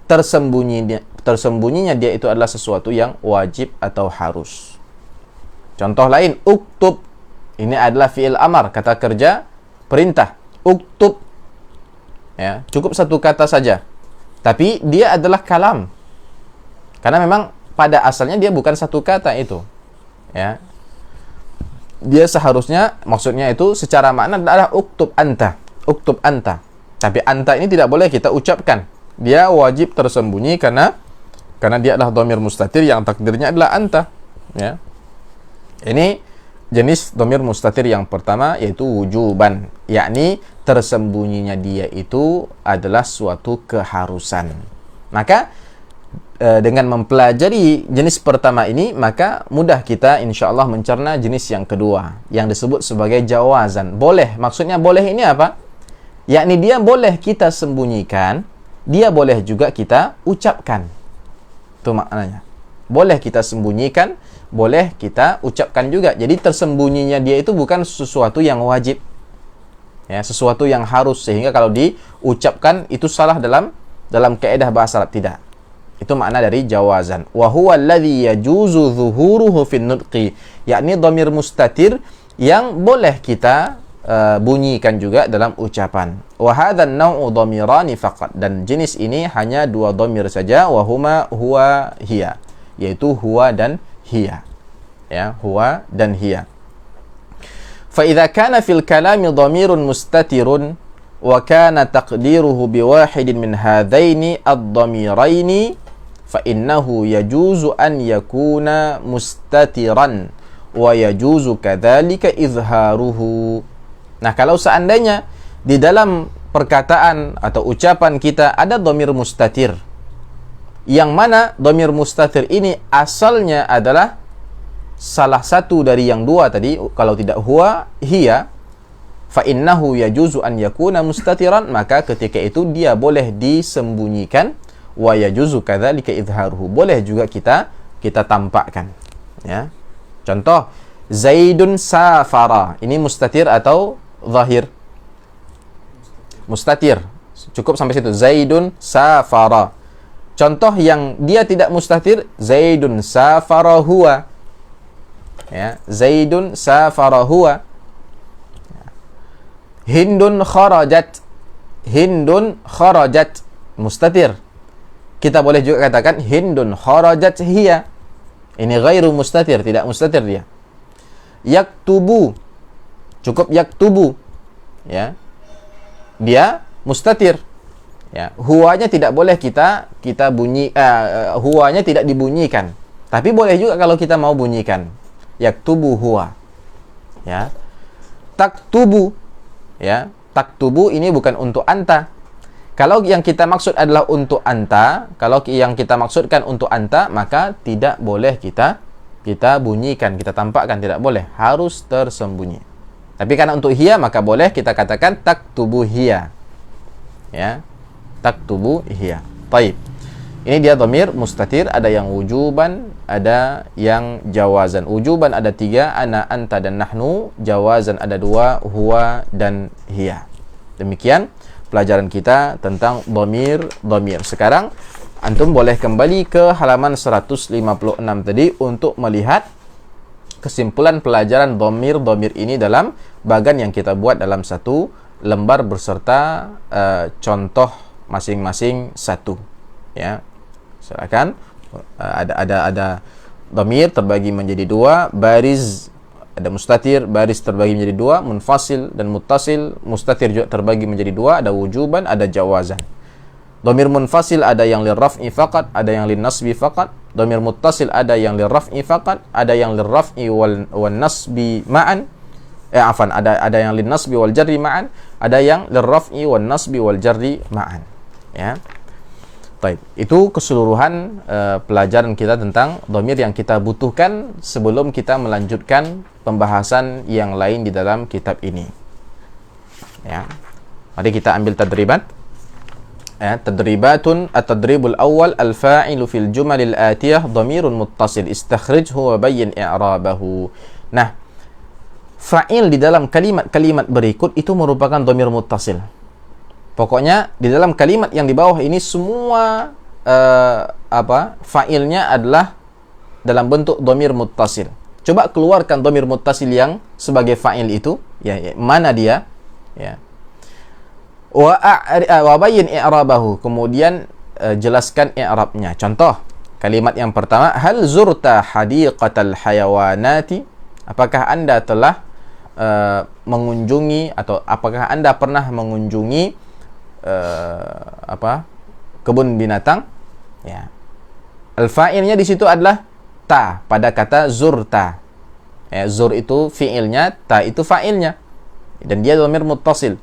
tersembunyinya dia itu adalah sesuatu yang wajib atau harus. Contoh lain, uktub. Ini adalah fi'il amar, kata kerja, perintah. Uktub. Ya, cukup satu kata saja. Tapi dia adalah kalam. Karena memang pada asalnya dia bukan satu kata itu. Ya. Dia seharusnya, maksudnya itu secara makna adalah uktub anta. Uktub anta. Tapi anta ini tidak boleh kita ucapkan. Dia wajib tersembunyi karena dia adalah dhamir mustatir yang takdirnya adalah anta. Ya. Ini jenis dhamir mustatir yang pertama, yaitu wujuban, yakni tersembunyinya dia itu adalah suatu keharusan. Maka dengan mempelajari jenis pertama ini, maka mudah kita insyaallah mencerna jenis yang kedua yang disebut sebagai jawazan. Boleh, maksudnya boleh ini apa? Yakni dia boleh kita sembunyikan, dia boleh juga kita ucapkan. Itu maknanya. Boleh kita sembunyikan, boleh kita ucapkan juga. Jadi tersembunyinya dia itu bukan sesuatu yang wajib, ya, sesuatu yang harus, sehingga kalau diucapkan itu salah dalam kaidah bahasa Arab. Tidak, Itu makna dari jawazan. Wa huwa alladhi yajuzu zuhuruhu fin nutqi, yakni dhamir mustatir yang boleh kita bunyikan juga dalam ucapan. Wa hadzal naw'u dhamirani faqat, dan jenis ini hanya dua dhamir saja, wa huma huwa hiya, yaitu huwa dan hiya. Ya, huwa dan hiya. Fa idza kana fil kalami dhamirun mustatirun wa kana taqdiruhu biwahidin min hadzaini ad-dhamiraini fa innahu yajuzu an yakuna mustatiran wa yajuzu kadzalika izharuhu. Nah, kalau seandainya di dalam perkataan atau ucapan kita ada dhamir mustatir, yang mana dhamir mustatir ini asalnya adalah salah satu dari yang dua tadi, kalau tidak huwa, hiya, fa innahu yajuzu an yakuna mustatiran, maka ketika itu dia boleh disembunyikan, wa yajuzu kadzalika izharuhu, boleh juga kita tampakkan. Ya. Contoh, Zaidun safara, ini mustatir atau zahir? Mustatir. Cukup sampai situ. Zaidun safara. Contoh yang dia tidak mustatir, Zaidun safara huwa. Ya, Zaidun safara huwa. Hindun kharajat. Hindun kharajat. Mustatir. Kita boleh juga katakan Hindun kharajat hiya. Ini ghairu mustatir, tidak mustatir dia. Yaktubu. Cukup yaktubu. Ya. Dia mustatir. Ya, huwanya tidak boleh kita bunyi, huwanya tidak dibunyikan. Tapi boleh juga kalau kita mau bunyikan. Yaktubu huwa. Ya. Taktubu. Ya, taktubu ini bukan untuk anta. Kalau yang kita maksud adalah untuk anta, kalau yang kita maksudkan untuk anta, maka tidak boleh kita bunyikan, kita tampakkan, tidak boleh, harus tersembunyi. Tapi karena untuk hiya, maka boleh kita katakan taktubu hiya. Ya, taktubu hiya. Baik. Ini dia dhamir mustatir, ada yang wujuban, ada yang jawazan. Wujuban ada 3, ana, anta, dan nahnu. Jawazan ada 2, huwa dan hiya. Demikian pelajaran kita tentang dhamir. Sekarang antum boleh kembali ke halaman 156 tadi untuk melihat kesimpulan pelajaran dhamir ini dalam bagan yang kita buat dalam satu lembar beserta contoh masing-masing satu. Ya, silakan. Ada dhamir terbagi menjadi 2, bariz, ada mustatir, baris terbagi menjadi 2, munfasil dan muttasil. Mustatir juga terbagi menjadi 2, ada wujuban, ada jawazan. Dhamir munfasil ada yang lirraf'i faqat, ada yang linnasbi faqat. Dhamir muttasil ada yang lirraf'i faqat, ada yang lirraf'i wal nasbi ma'an. Ada yang linnasbi wal jarri ma'an, ada yang lirraf'i wan nasbi wal jarri ma'an. Ya. Baik, itu keseluruhan pelajaran kita tentang dhamir yang kita butuhkan sebelum kita melanjutkan pembahasan yang lain di dalam kitab ini. Ya. Mari kita ambil tadribat. Ya, tadribatun at-tadribul awal al-fa'ilu fil jumalil atiyah dhamirun muttasil istakhrijhu wa bayyin i'rabahu. Nah, fa'il di dalam kalimat-kalimat berikut itu merupakan dhamir muttasil. Pokoknya di dalam kalimat yang di bawah ini semua fa'ilnya adalah dalam bentuk dhamir muttasil. Coba keluarkan dhamir muttasil yang sebagai fa'il itu, ya, mana dia? Ya. Wa bayyin i'rabahu, kemudian jelaskan i'rabnya. Contoh, kalimat yang pertama, hal zurta hadiqatal hayawanati? Apakah Anda telah mengunjungi, atau apakah Anda pernah mengunjungi kebun binatang? Ya. Al-fa'ilnya di situ adalah ta pada kata zurta. Ya, zur itu fi'ilnya, ta itu fa'ilnya. Dan dia dhamir muttasil.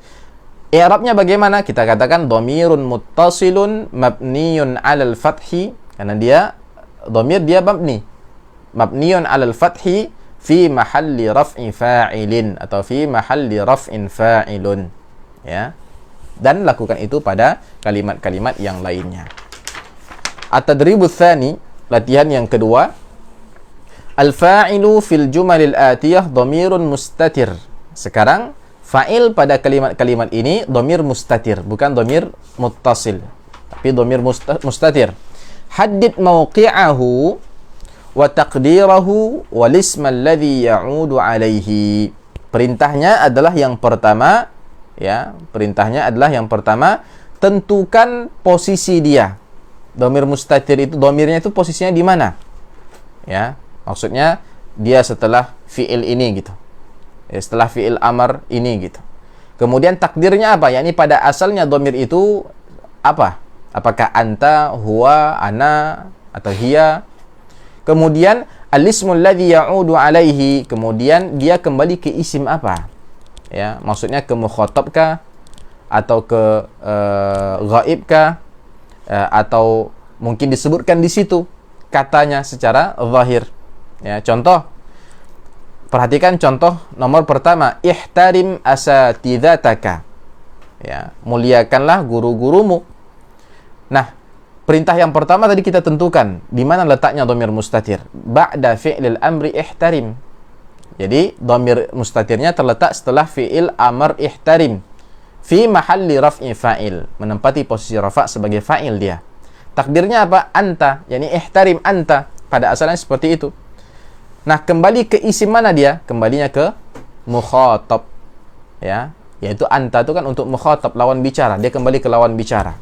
I'rabnya bagaimana? Kita katakan dhamirun muttasilun mabniyun 'alal fathi, karena dia dhamir, dia mabniyun 'alal fathi fi mahalli raf'i fa'ilin, atau fi mahalli raf'in fa'ilun. Ya. Dan lakukan itu pada kalimat-kalimat yang lainnya. At-tadribut tsani, latihan yang kedua. Al-fa'ilu fil jumalil atiyah dhamirun mustatir. Sekarang fa'il pada kalimat-kalimat ini dhamir mustatir, bukan dhamir muttasil, tapi dhamir mustatir. haddid mawqi'ahu wa taqdirahu wal ism alladhi ya'udu alaihi. Perintahnya adalah yang pertama, ya, perintahnya adalah yang pertama, tentukan posisi dia. Dhamir mustatir itu, dhamirnya itu posisinya di mana? Ya, maksudnya dia setelah fi'il ini gitu. Ya, setelah fi'il amar ini gitu. Kemudian takdirnya apa? Yakni pada asalnya dhamir itu apa? Apakah anta, huwa, ana, atau hiya? Kemudian al-ismul ladzi ya'udu alaihi, kemudian dia kembali ke isim apa? Ya, maksudnya ke mukhatab kah atau ke ghaib kah? Atau mungkin disebutkan di situ katanya secara zahir. Ya, contoh, perhatikan contoh nomor pertama, ihtarim asatidzataka. Ya, muliakanlah guru-gurumu. Nah, perintah yang pertama tadi kita tentukan di mana letaknya dhamir mustatir. Ba'da fi'lil amri ihtarim. Jadi dhamir mustatirnya terletak setelah fi'il amr ihtarim. Fi mahalli raf'i fa'il, menempati posisi rafa' sebagai fa'il dia. Takdirnya apa? Anta, yakni ihtarim anta. Pada asalnya seperti itu. Nah, kembali ke isim mana dia? Kembalinya ke mukhatab. Ya, yaitu anta itu kan untuk mukhatab, lawan bicara. Dia kembali ke lawan bicara.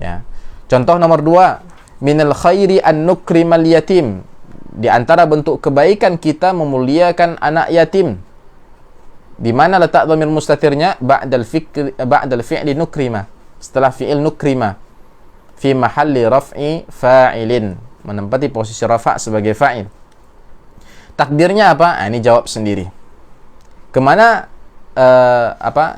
Ya. Contoh nomor 2, minal khairi an nukrimal yatim. Di antara bentuk kebaikan kita memuliakan anak yatim. Di mana letak dhamir mustatirnya? Ba'dal fi'li nukrima. Setelah fi'il nukrima. Fi mahalli raf'i fa'ilin. Menempati posisi rafa' sebagai fa'il. Takdirnya apa? Ini jawab sendiri. Kemana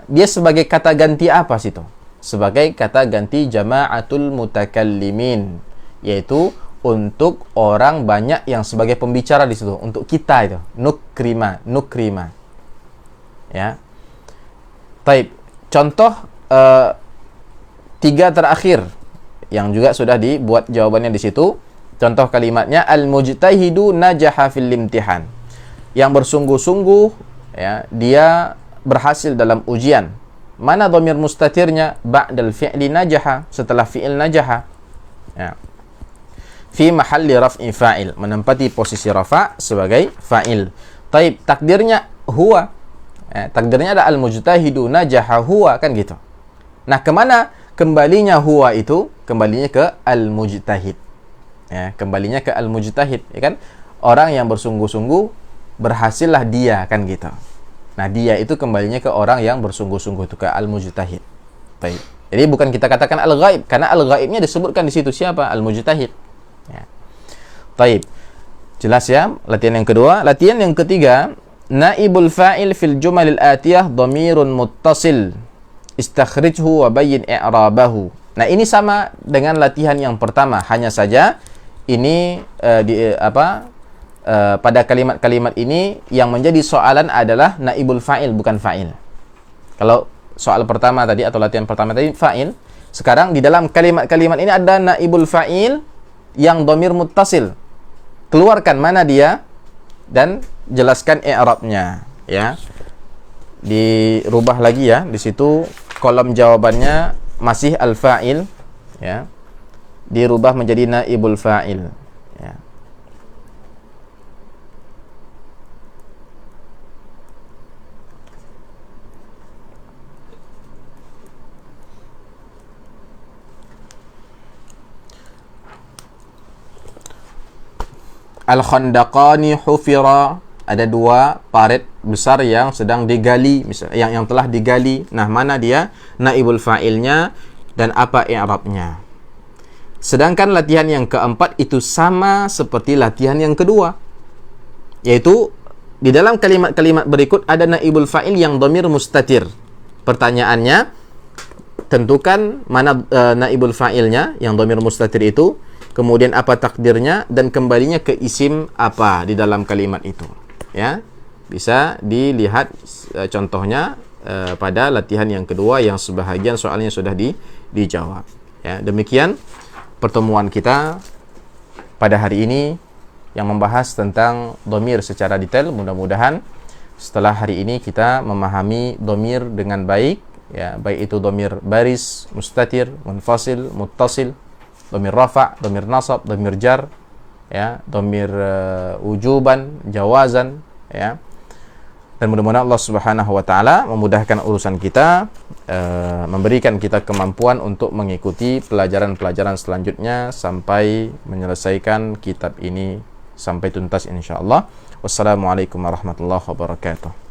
dia sebagai kata ganti apa situ? Sebagai kata ganti jama'atul mutakallimin, yaitu untuk orang banyak yang sebagai pembicara di situ, untuk kita itu nukrima. Ya. Taib. Contoh 3 terakhir yang juga sudah dibuat jawabannya di situ. Contoh kalimatnya al-mujtahidu najaha fil imtihan. Yang bersungguh-sungguh, ya, dia berhasil dalam ujian. Mana dhamir mustatirnya? Ba'dal fi'li najaha, setelah fi'il najaha. Ya. Fi mahalli raf'i fa'il, menempati posisi rafa' sebagai fa'il. Taib, takdirnya huwa. Takdirnya ada al-mujtahidu najaha huwa, kan gitu. Nah, kemana kembalinya huwa itu? Kembalinya ke al-mujtahid. Ya, kembalinya ke al-mujtahid, ya kan? Orang yang bersungguh-sungguh, berhasillah dia, kan gitu. Nah, dia itu kembalinya ke orang yang bersungguh-sungguh, itu ke al-mujtahid. Baik. Jadi bukan kita katakan al-ghaib, karena al-ghaibnya disebutkan di situ siapa? Al-mujtahid. Ya. Baik. Jelas ya? Latihan yang kedua. Latihan yang ketiga, naibul fa'il fil jumalil atiyah dhamirun muttasil. Istakhrijhu wa bayyin i'rabahu. Nah, ini sama dengan latihan yang pertama, hanya saja ini pada kalimat-kalimat ini yang menjadi soalan adalah naibul fa'il, bukan fa'il. Kalau soal pertama tadi atau latihan pertama tadi fa'il, sekarang di dalam kalimat-kalimat ini ada naibul fa'il yang dhamir muttasil. Keluarkan mana dia dan jelaskan i'rabnya, ya. Dirubah lagi ya, di situ kolom jawabannya masih al-fa'il, ya. Dirubah menjadi naibul fa'il, ya. Al-khandaqani hufira, ada 2 parit besar yang sedang digali, misalnya yang telah digali. Nah, mana dia naibul fa'ilnya dan apa i'rabnya? Sedangkan latihan yang keempat itu sama seperti latihan yang kedua, yaitu di dalam kalimat-kalimat berikut ada naibul fa'il yang dhamir mustatir. Pertanyaannya, tentukan mana naibul fa'ilnya yang dhamir mustatir itu, kemudian apa takdirnya, dan kembalinya ke isim apa di dalam kalimat itu. Ya, bisa dilihat contohnya pada latihan yang kedua yang sebahagian soalnya sudah dijawab. Ya, demikian pertemuan kita pada hari ini yang membahas tentang dhamir secara detail. Mudah-mudahan setelah hari ini kita memahami dhamir dengan baik, ya, baik itu dhamir baris, mustatir, munfasil, muttasil, dhamir rafa', dhamir nasab, dhamir jar, ya, dhamir wujuban, jawazan, ya. Dan mudah-mudahan Allah Subhanahu wa taala memudahkan urusan kita, memberikan kita kemampuan untuk mengikuti pelajaran-pelajaran selanjutnya sampai menyelesaikan kitab ini sampai tuntas insyaallah. Wassalamualaikum warahmatullahi wabarakatuh.